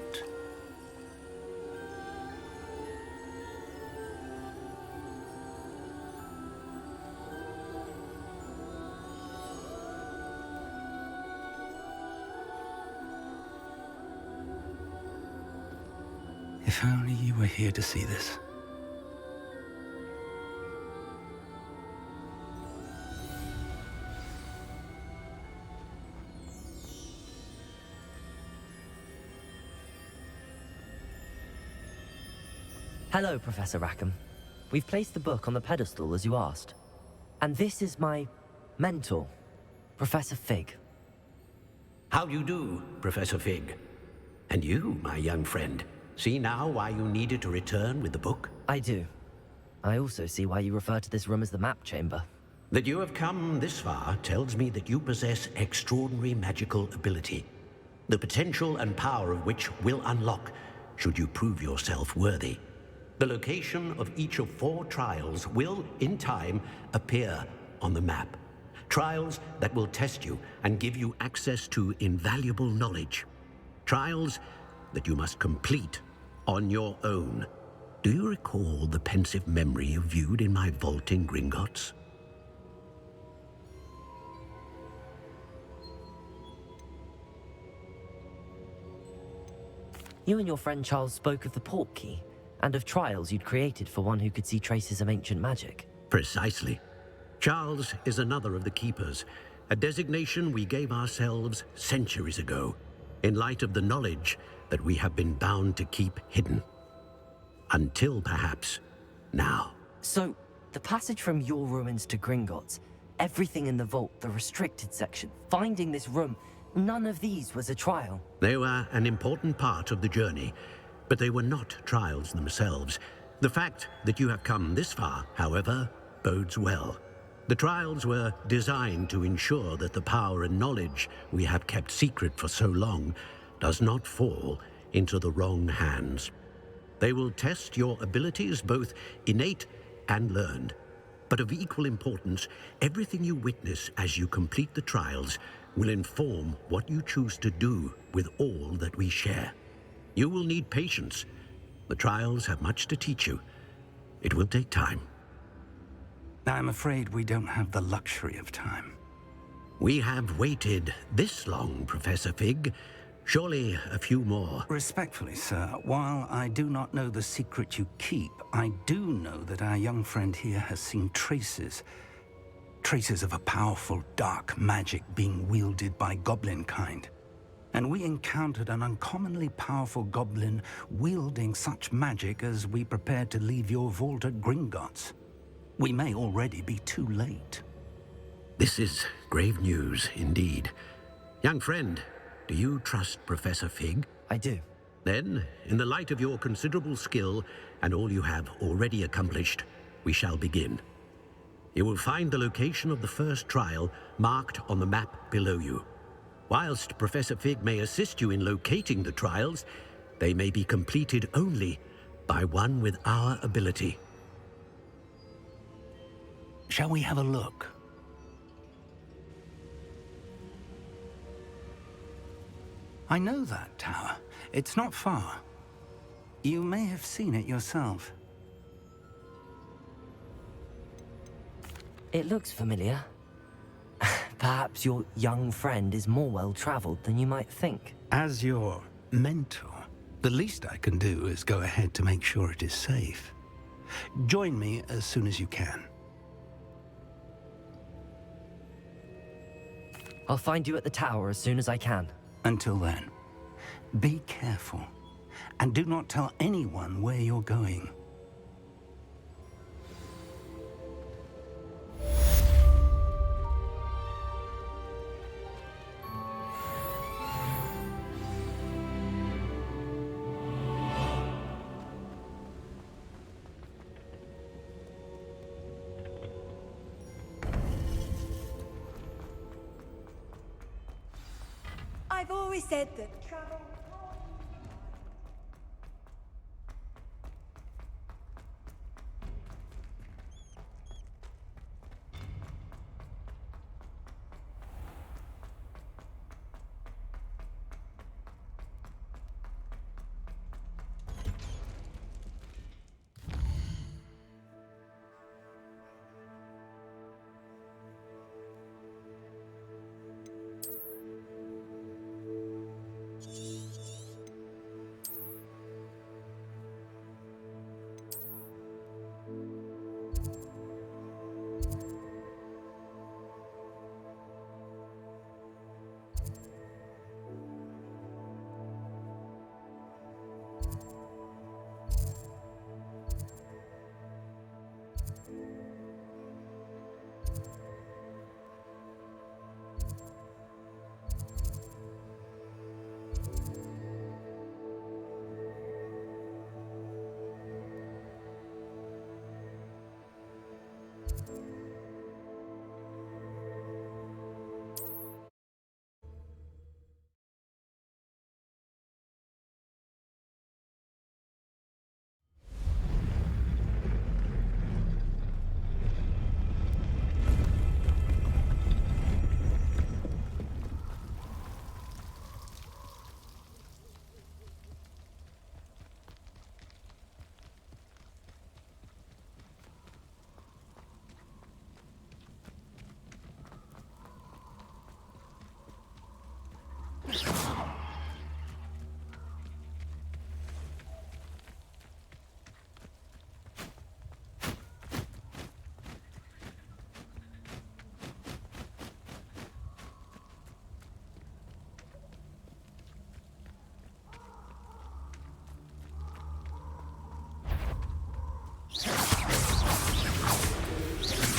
If only you were here to see this. Hello, Professor Rackham. We've placed the book on the pedestal as you asked. And this is my mentor, Professor Fig. How do you do, Professor Fig? And you, my young friend, see now why you needed to return with the book? I do. I also see why you refer to this room as the map chamber. That you have come this far tells me that you possess extraordinary magical ability, the potential and power of which will unlock should you prove yourself worthy. The location of each of 4 trials will, in time, appear on the map. Trials that will test you and give you access to invaluable knowledge. Trials that you must complete on your own. Do you recall the pensive memory you viewed in my vault in Gringotts? You and your friend Charles spoke of the portkey, and of trials you'd created for one who could see traces of ancient magic. Precisely. Charles is another of the Keepers, a designation we gave ourselves centuries ago, in light of the knowledge that we have been bound to keep hidden. Until perhaps now. So, the passage from your ruins to Gringotts, everything in the vault, the restricted section, finding this room, none of these was a trial. They were an important part of the journey, but they were not trials themselves. The fact that you have come this far, however, bodes well. The trials were designed to ensure that the power and knowledge we have kept secret for so long does not fall into the wrong hands. They will test your abilities, both innate and learned. But of equal importance, everything you witness as you complete the trials will inform what you choose to do with all that we share. You will need patience. The trials have much to teach you. It will take time. I'm afraid we don't have the luxury of time. We have waited this long, Professor Fig. Surely a few more. Respectfully, sir, while I do not know the secret you keep, I do know that our young friend here has seen traces of a powerful dark magic being wielded by goblin kind. And we encountered an uncommonly powerful goblin wielding such magic as we prepared to leave your vault at Gringotts. We may already be too late. This is grave news indeed. Young friend, do you trust Professor Fig? I do. Then, in the light of your considerable skill and all you have already accomplished, we shall begin. You will find the location of the first trial marked on the map below you. Whilst Professor Fig may assist you in locating the trials, they may be completed only by one with our ability. Shall we have a look? I know that tower. It's not far. You may have seen it yourself. It looks familiar. Perhaps your young friend is more well-traveled than you might think. As your mentor, the least I can do is go ahead to make sure it is safe. Join me as soon as you can. I'll find you at the tower as soon as I can. Until then, be careful, and do not tell anyone where you're going. I've always said that travel...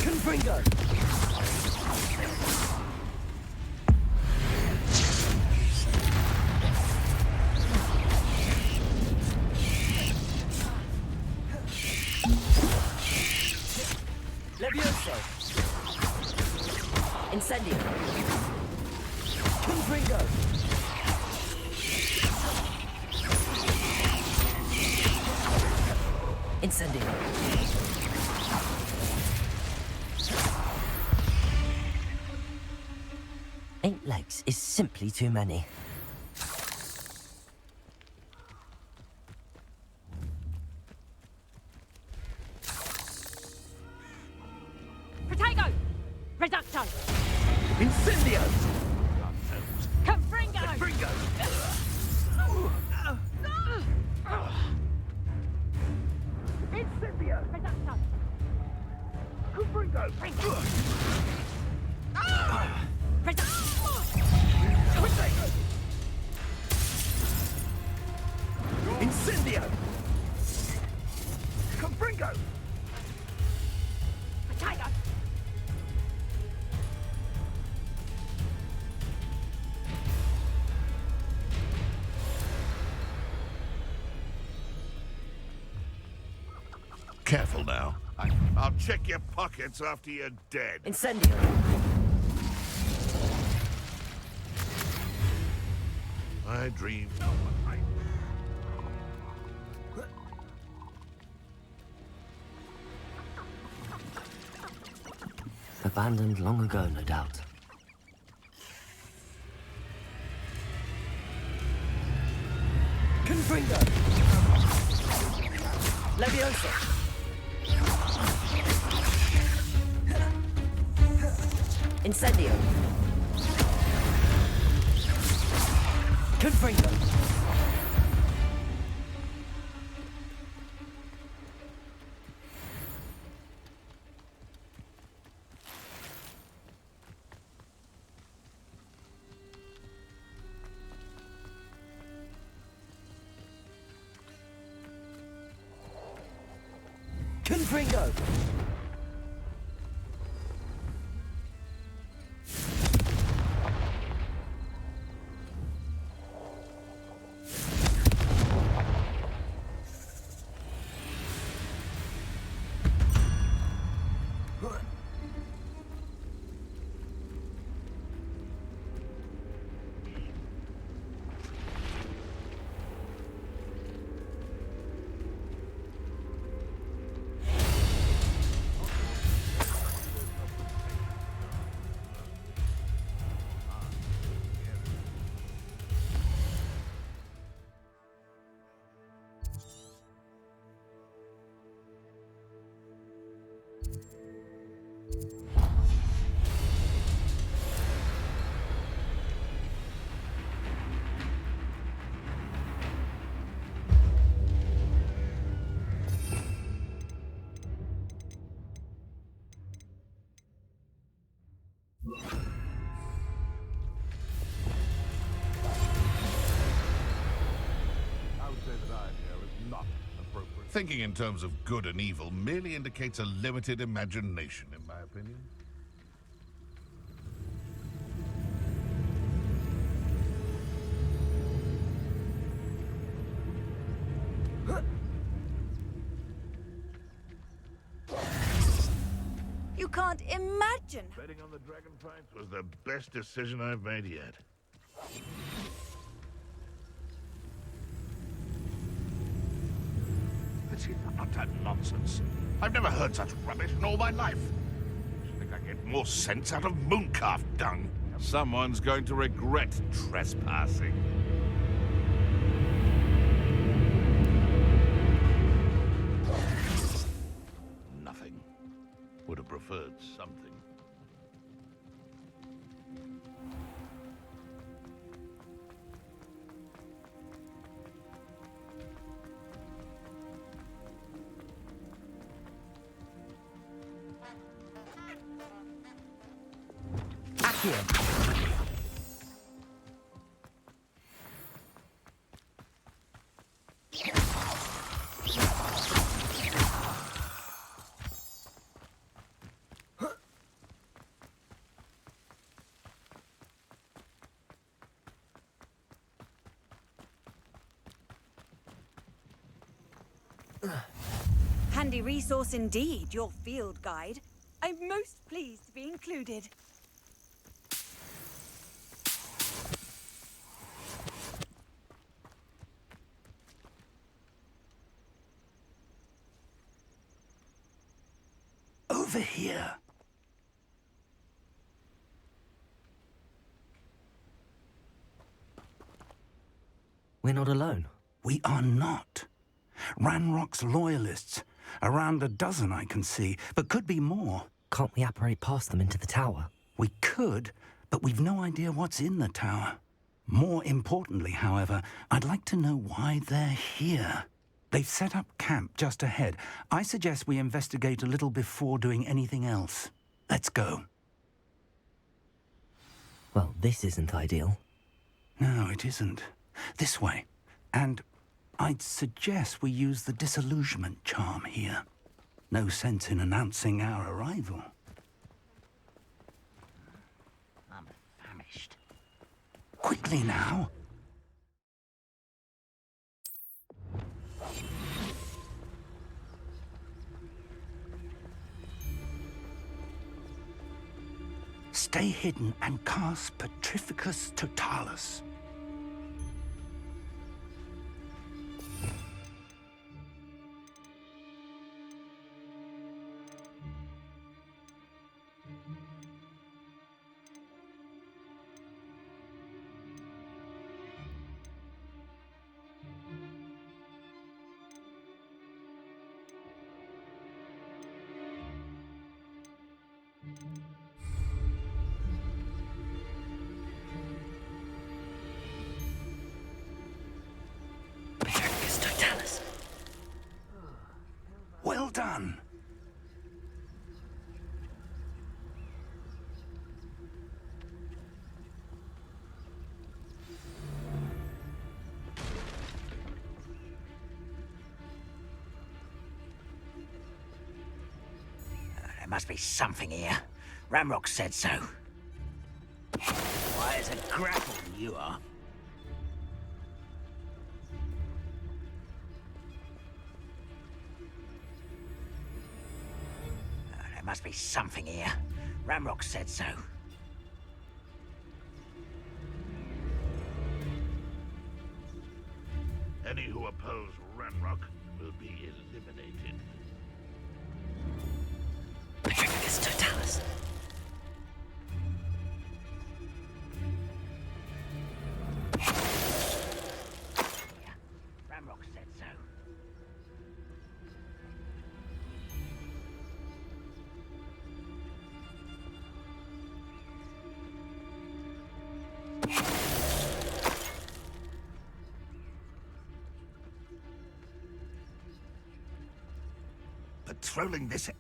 Gryffindor! Levioso! Incendio! Gryffindor! Incendio! 8 legs is simply too many. Protego! Reducto! Incendio! Confringo! Confringo! Incendio! Reducto! Confringo! Incendio! Confringo! Protego! Careful now. I'll check your pockets after you're dead. Incendio! I dream. Abandoned long ago, no doubt. Gryffindor! Leviosa! Incendio! Gryffindor! Gryffindor! Thinking in terms of good and evil merely indicates a limited imagination, in my opinion. You can't imagine. Betting on the dragon fights was the best decision I've made yet. This is utter nonsense. I've never heard such rubbish in all my life. I think I get more sense out of mooncalf dung. Someone's going to regret trespassing. Nothing. Would have preferred something. Handy resource indeed, your field guide. I'm most pleased to be included. Over here. We're not alone. We are not. Ranrock's loyalists. Around a dozen I can see, but could be more. Can't we apparate past them into the tower? We could, but we've no idea what's in the tower. More importantly, however, I'd like to know why they're here. They've set up camp just ahead. I suggest we investigate a little before doing anything else. Let's go. Well, this isn't ideal. No, it isn't. This way. And I'd suggest we use the disillusionment charm here. No sense in announcing our arrival. I'm famished. Quickly now. Stay hidden and cast Petrificus Totalis. done. There must be something here. Ramrock said so. Why, it's a grapple you are. There must be something here. Ramrock said so. Any who oppose Ranrock will be eliminated. It's Totalis. Ramrock said so. Patrolling this...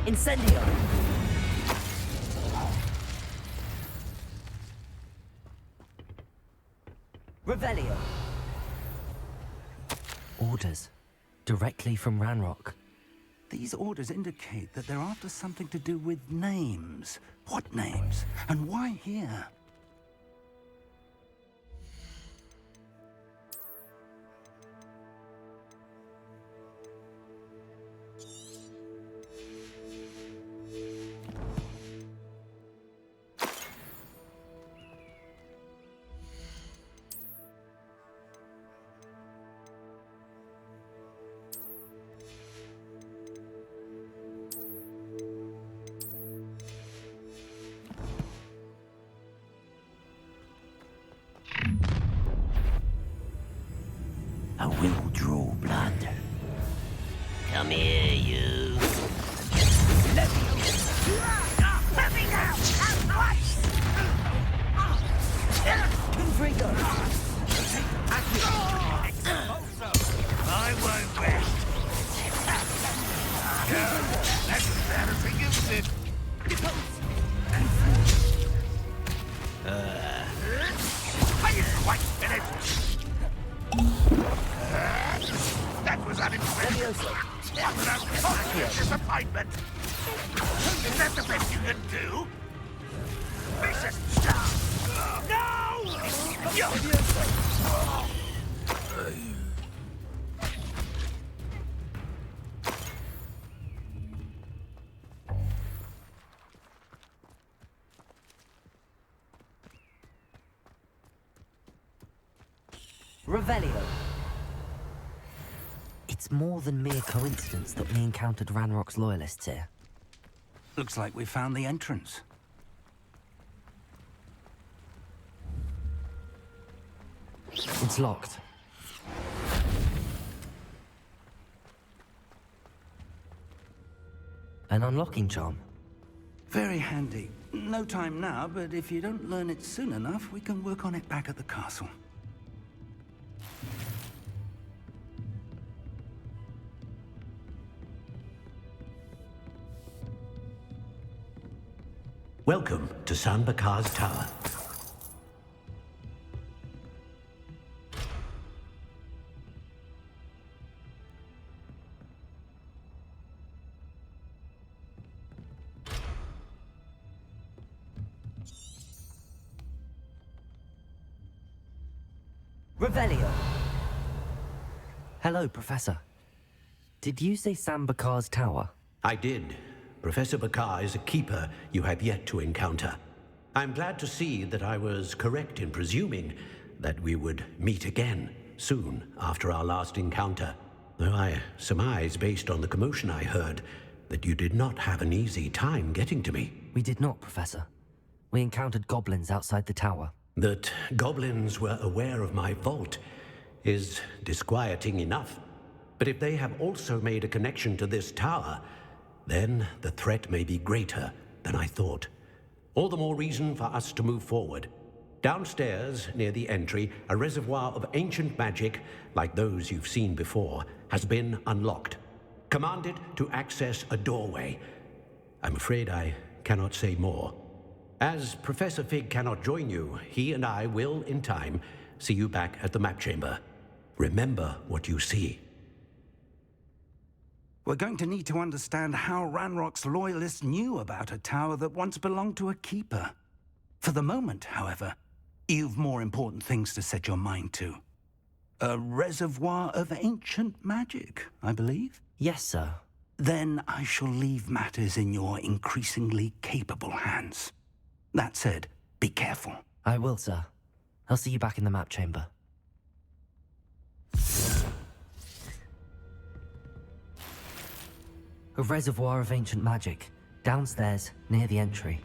Incendio. Revelio. Orders. Directly from Ranrock. These orders indicate that they're after something to do with names. What names? And why here? I will draw blood. Come here, you. Let me go! Confringo. I won't rest. That's as bad as he gives it. Are you quite finished? That was unexpected. What an unfortunate disappointment. Is that the best you can do? Vicious stuff. No! Revelio. It's more than mere coincidence that we encountered Ranrock's loyalists here. Looks like we found the entrance. It's locked. An unlocking charm. Very handy. No time now, but if you don't learn it soon enough, we can work on it back at the castle. Welcome to San Bakar's Tower. Revelio. Hello, Professor. Did you say Sam Bakar's tower? I did. Professor Bakar is a keeper you have yet to encounter. I'm glad to see that I was correct in presuming that we would meet again soon after our last encounter. Though I surmise, based on the commotion I heard, that you did not have an easy time getting to me. We did not, Professor. We encountered goblins outside the tower. That goblins were aware of my vault is disquieting enough. But if they have also made a connection to this tower, then the threat may be greater than I thought. All the more reason for us to move forward. Downstairs, near the entry, a reservoir of ancient magic, like those you've seen before, has been unlocked. Commanded to access a doorway. I'm afraid I cannot say more. As Professor Fig cannot join you, he and I will, in time, see you back at the map chamber. Remember what you see. We're going to need to understand how Ranrock's loyalists knew about a tower that once belonged to a keeper. For the moment, however, you've more important things to set your mind to. A reservoir of ancient magic, I believe? Yes, sir. Then I shall leave matters in your increasingly capable hands. That said, be careful. I will, sir. I'll see you back in the map chamber. A reservoir of ancient magic, downstairs, near the entry.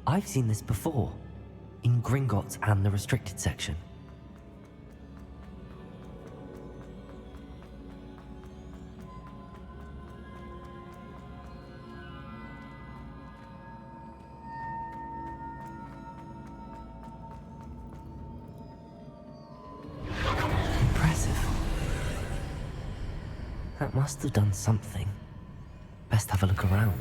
I've seen this before, in Gringotts and the restricted section. Impressive. That must have done something. Best have a look around.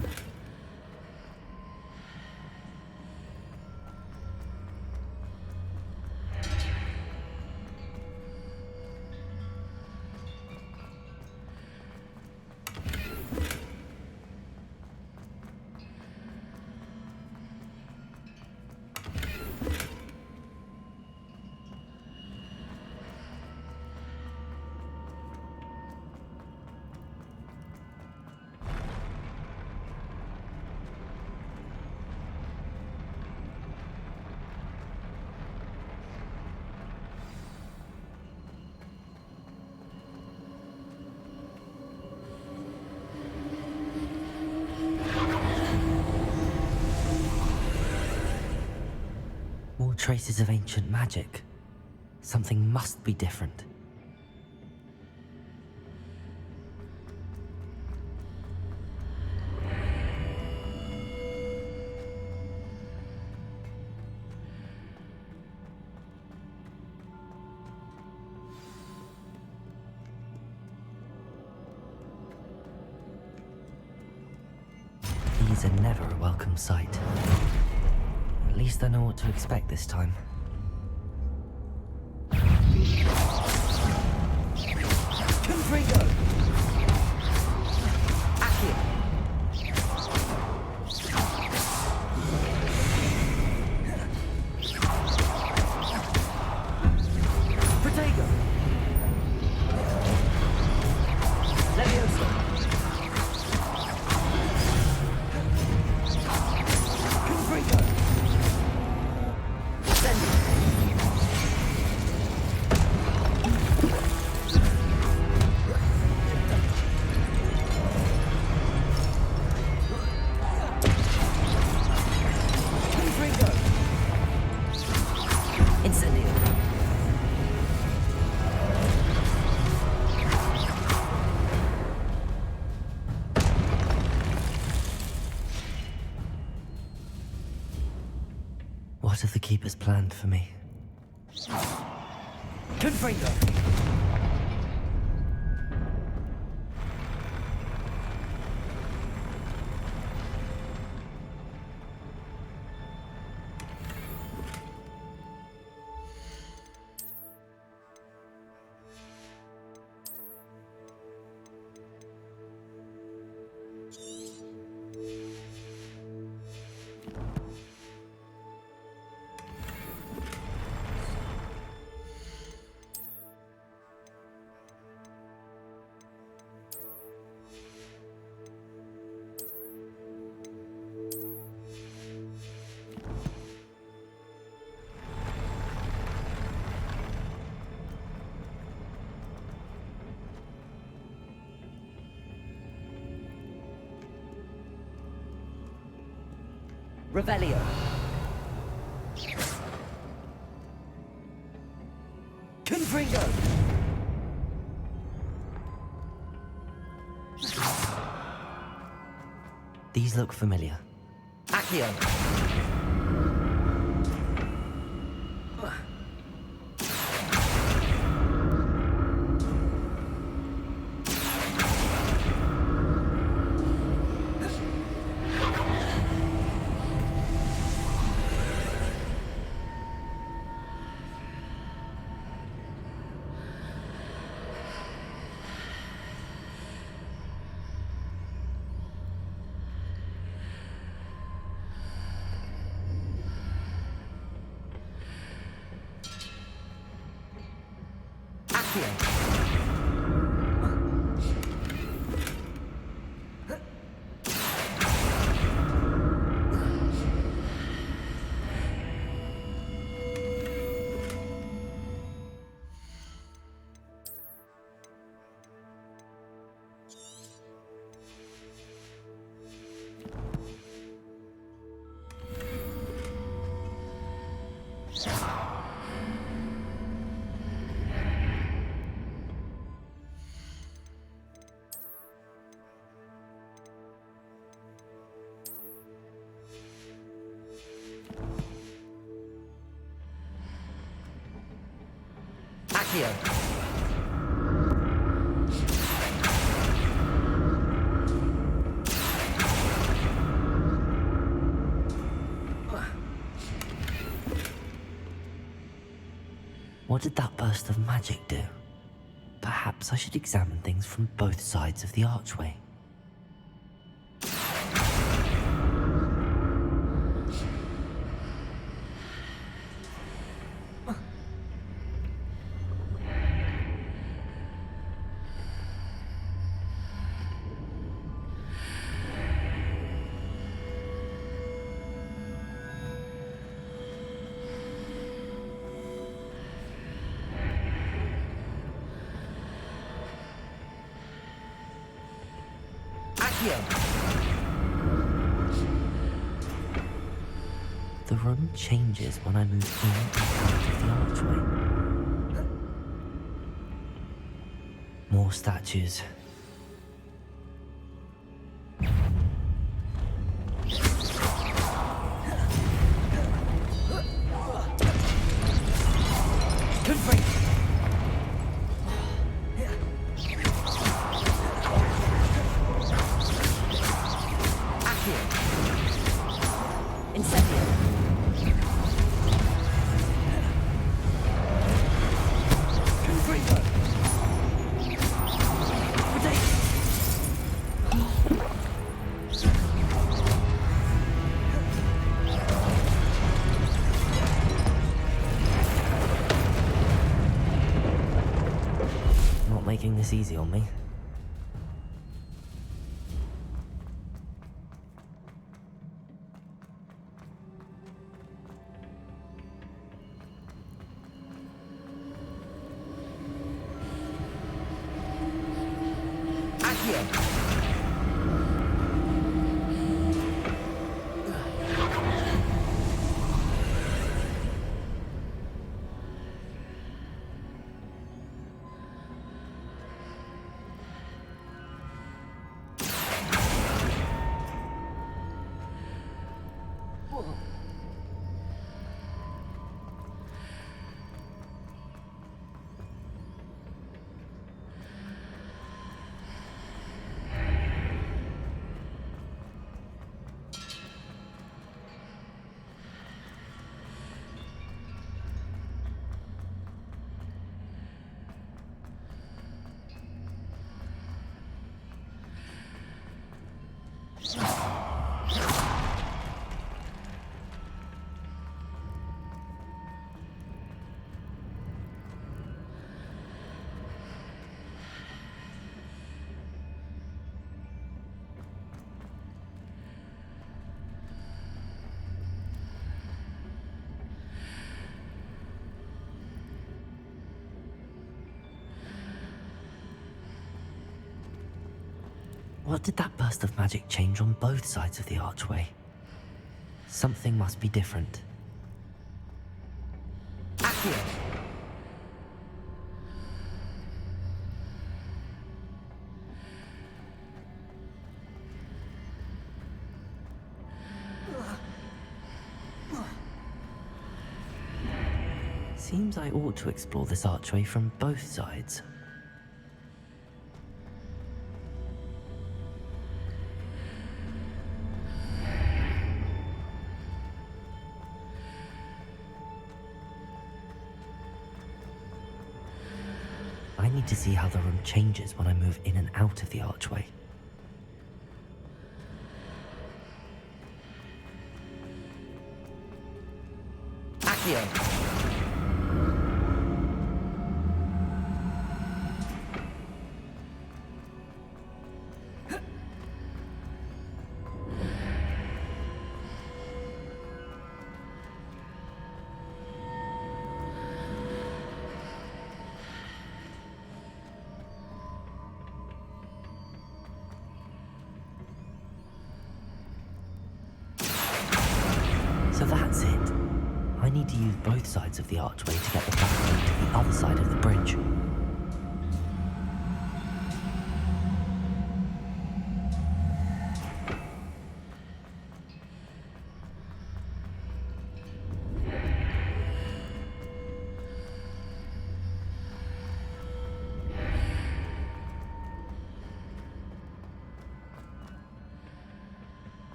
More traces of ancient magic. Something must be different. These are never a welcome sight. At least I know what to expect this time. Confringo! Accio! Protego! Levioso! Confringo! have the Keepers planned for me? Confringo! Revelio. Confringo. These look familiar. Accio. Accio. What did that burst of magic do? Perhaps I should examine things from both sides of the archway. The room changes when I move in and out of the archway. More statues. Making this easy on me. What did that burst of magic change on both sides of the archway? Something must be different. Accio! Seems I ought to explore this archway from both sides. I need to see how the room changes when I move in and out of the archway. Accio! So that's it. I need to use both sides of the archway to get the platform to the other side of the bridge.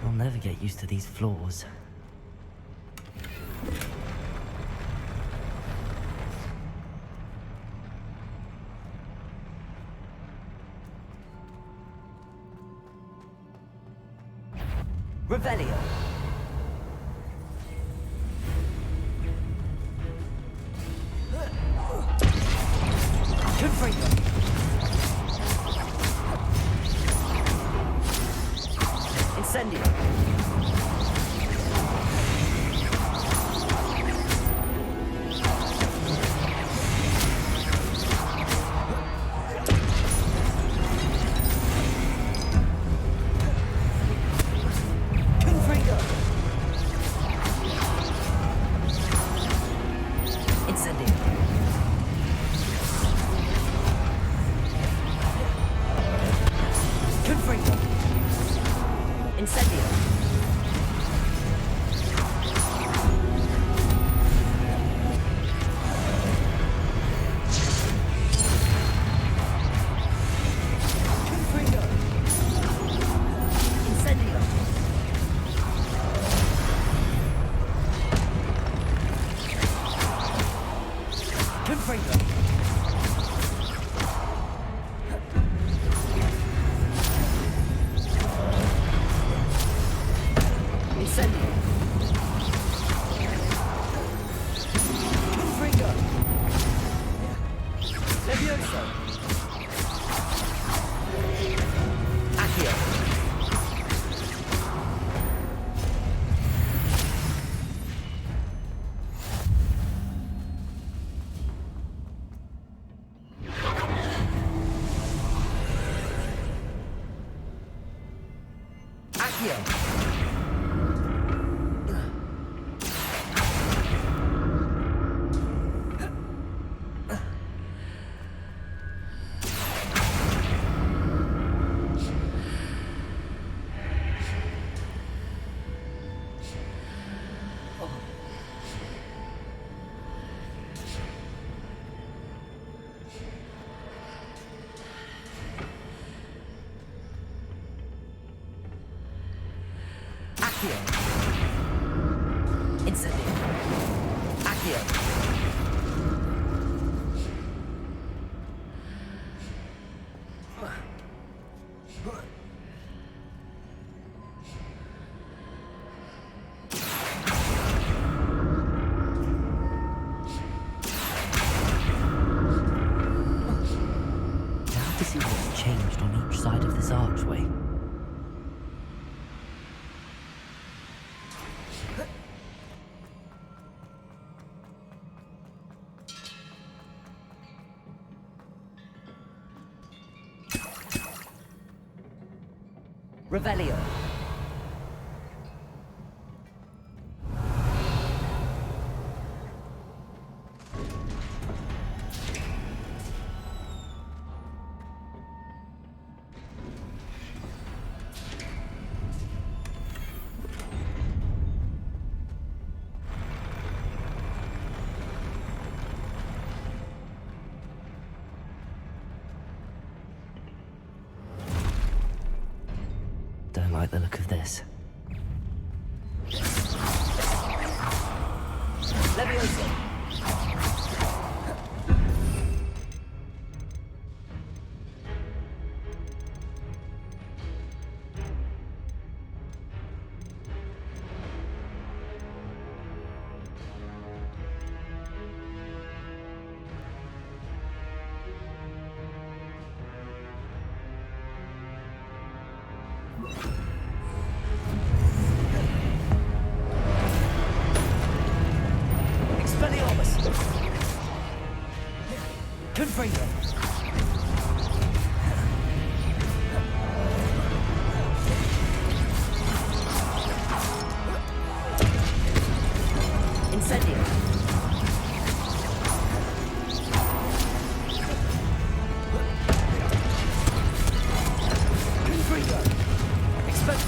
I'll never get used to these floors. Revelio! Confringo! Incendio! Confringo! Incendio! Confringo! Incendio! Confringo! Incendio! Confringo! Incendio! Confringo! Levioso! Accio! Accio! Accio. Incendio. Accio. Now to see what's changed on each side of this archway. Revelio. Don't like the look of this. Levioso. Expelliarmus. Confringo. Incendio. Confringo. Expel.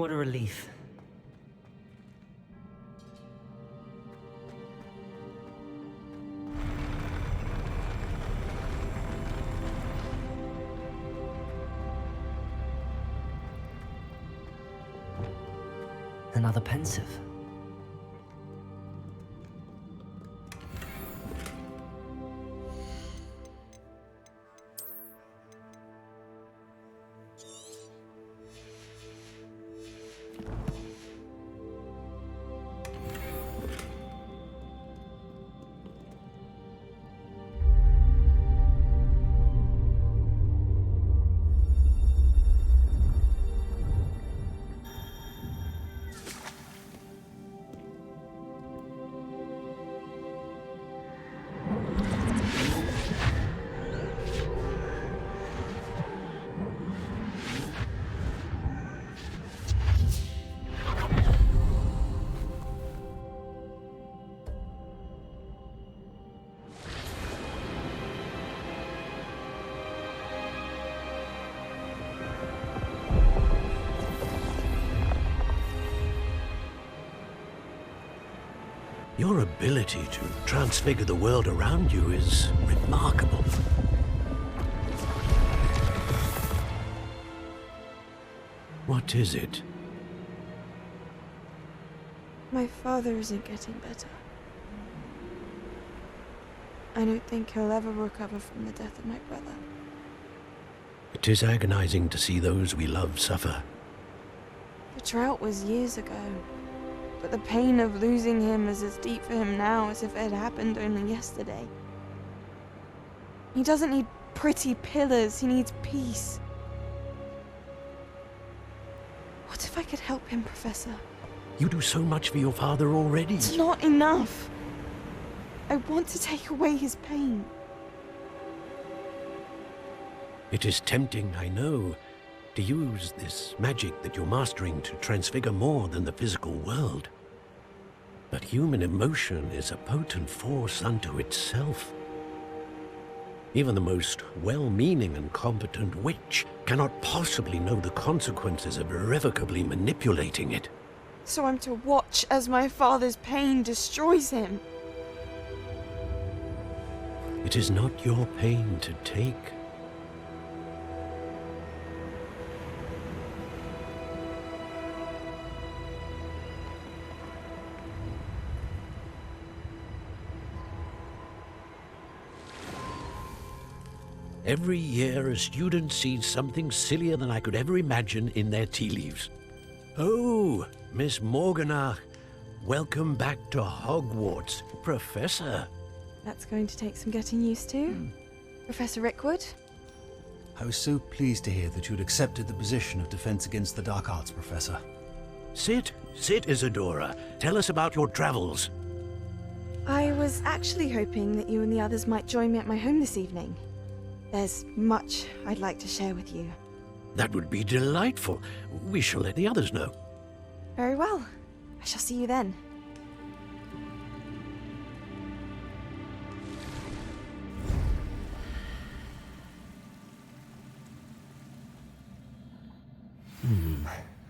What a relief. Another pensive. Your ability to transfigure the world around you is remarkable. What is it? My father isn't getting better. I don't think he'll ever recover from the death of my brother. It is agonizing to see those we love suffer. The drought was years ago, but the pain of losing him is as deep for him now as if it had happened only yesterday. He doesn't need pretty pillars, he needs peace. What if I could help him, Professor? You do so much for your father already. It's not enough. I want to take away his pain. It is tempting, I know, to use this magic that you're mastering to transfigure more than the physical world. But human emotion is a potent force unto itself. Even the most well-meaning and competent witch cannot possibly know the consequences of irrevocably manipulating it. So I'm to watch as my father's pain destroys him. It is not your pain to take. Every year, a student sees something sillier than I could ever imagine in their tea leaves. Oh, Miss Morganach, welcome back to Hogwarts, Professor. That's going to take some getting used to. Professor Rickwood? I was so pleased to hear that you'd accepted the position of Defense Against the Dark Arts, Professor. Sit, Isadora. Tell us about your travels. I was actually hoping that you and the others might join me at my home this evening. There's much I'd like to share with you. That would be delightful. We shall let the others know. Very well. I shall see you then.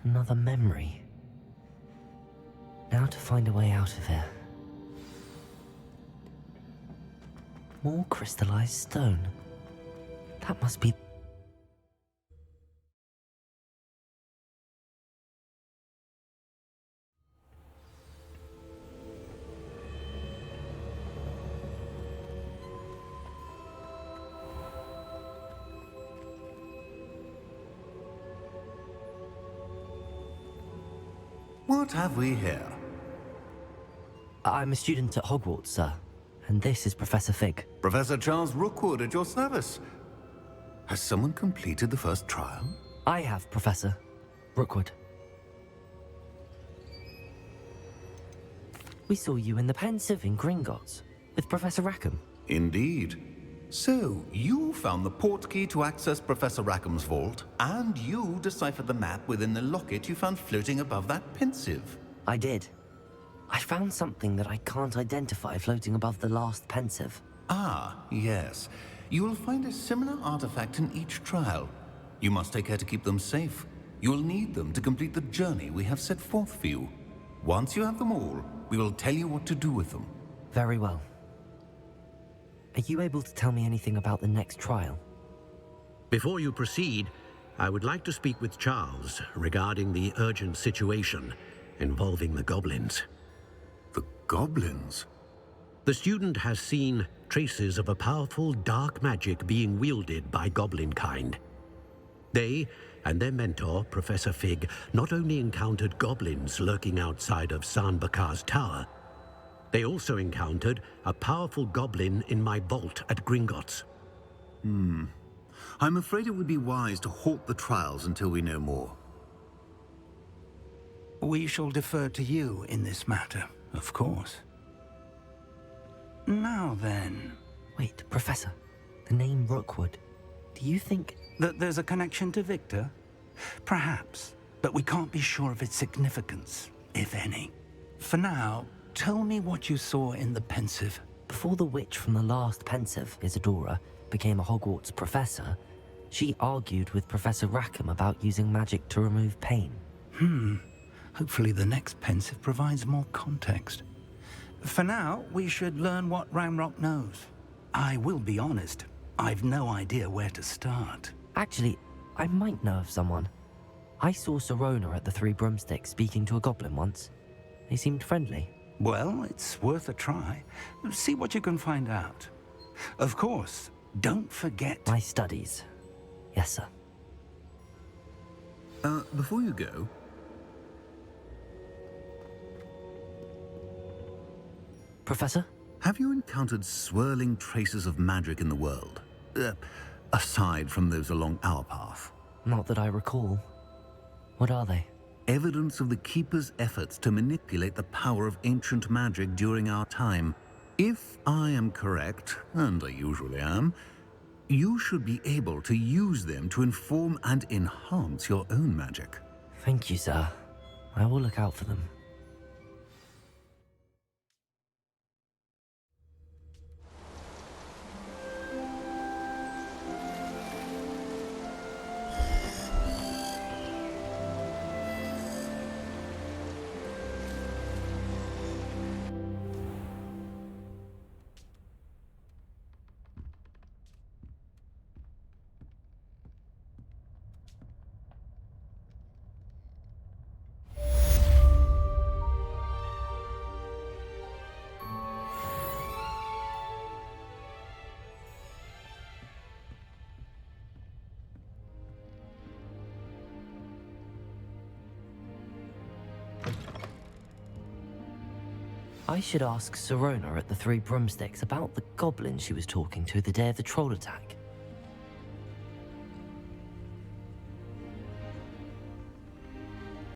Another memory. Now to find a way out of here. More crystallized stone. That must be... What have we here? I'm a student at Hogwarts, sir. And this is Professor Fig. Professor Charles Rookwood at your service. Has someone completed the first trial? I have, Professor Rookwood. We saw you in the Pensive in Gringotts with Professor Rackham. Indeed. So, you found the portkey to access Professor Rackham's vault, and you deciphered the map within the locket you found floating above that Pensive. I did. I found something that I can't identify floating above the last Pensive. Ah, yes. You will find a similar artifact in each trial. You must take care to keep them safe. You'll need them to complete the journey we have set forth for you. Once you have them all, we will tell you what to do with them. Very well. Are you able to tell me anything about the next trial? Before you proceed, I would like to speak with Charles regarding the urgent situation involving the goblins. The goblins? The student has seen traces of a powerful dark magic being wielded by goblin kind. They and their mentor, Professor Fig, not only encountered goblins lurking outside of San Bakar's tower, they also encountered a powerful goblin in my vault at Gringotts. I'm afraid it would be wise to halt the trials until we know more. We shall defer to you in this matter, of course. Now then... Wait, Professor. The name Rookwood. Do you think... that there's a connection to Victor? Perhaps, but we can't be sure of its significance, if any. For now, tell me what you saw in the pensive. Before the witch from the last pensive, Isadora, became a Hogwarts professor, she argued with Professor Rackham about using magic to remove pain. Hopefully the next pensive provides more context. For now, we should learn what Ranrock knows. I will be honest, I've no idea where to start. Actually, I might know of someone. I saw Sirona at the Three Broomsticks speaking to a goblin once. They seemed friendly. Well, it's worth a try. See what you can find out. Of course, don't forget... my studies. Yes, sir. Before you go... Professor? Have you encountered swirling traces of magic in the world? Aside from those along our path? Not that I recall. What are they? Evidence of the Keeper's efforts to manipulate the power of ancient magic during our time. If I am correct, and I usually am, you should be able to use them to inform and enhance your own magic. Thank you, sir. I will look out for them. I should ask Sirona at the Three Broomsticks about the goblin she was talking to the day of the troll attack.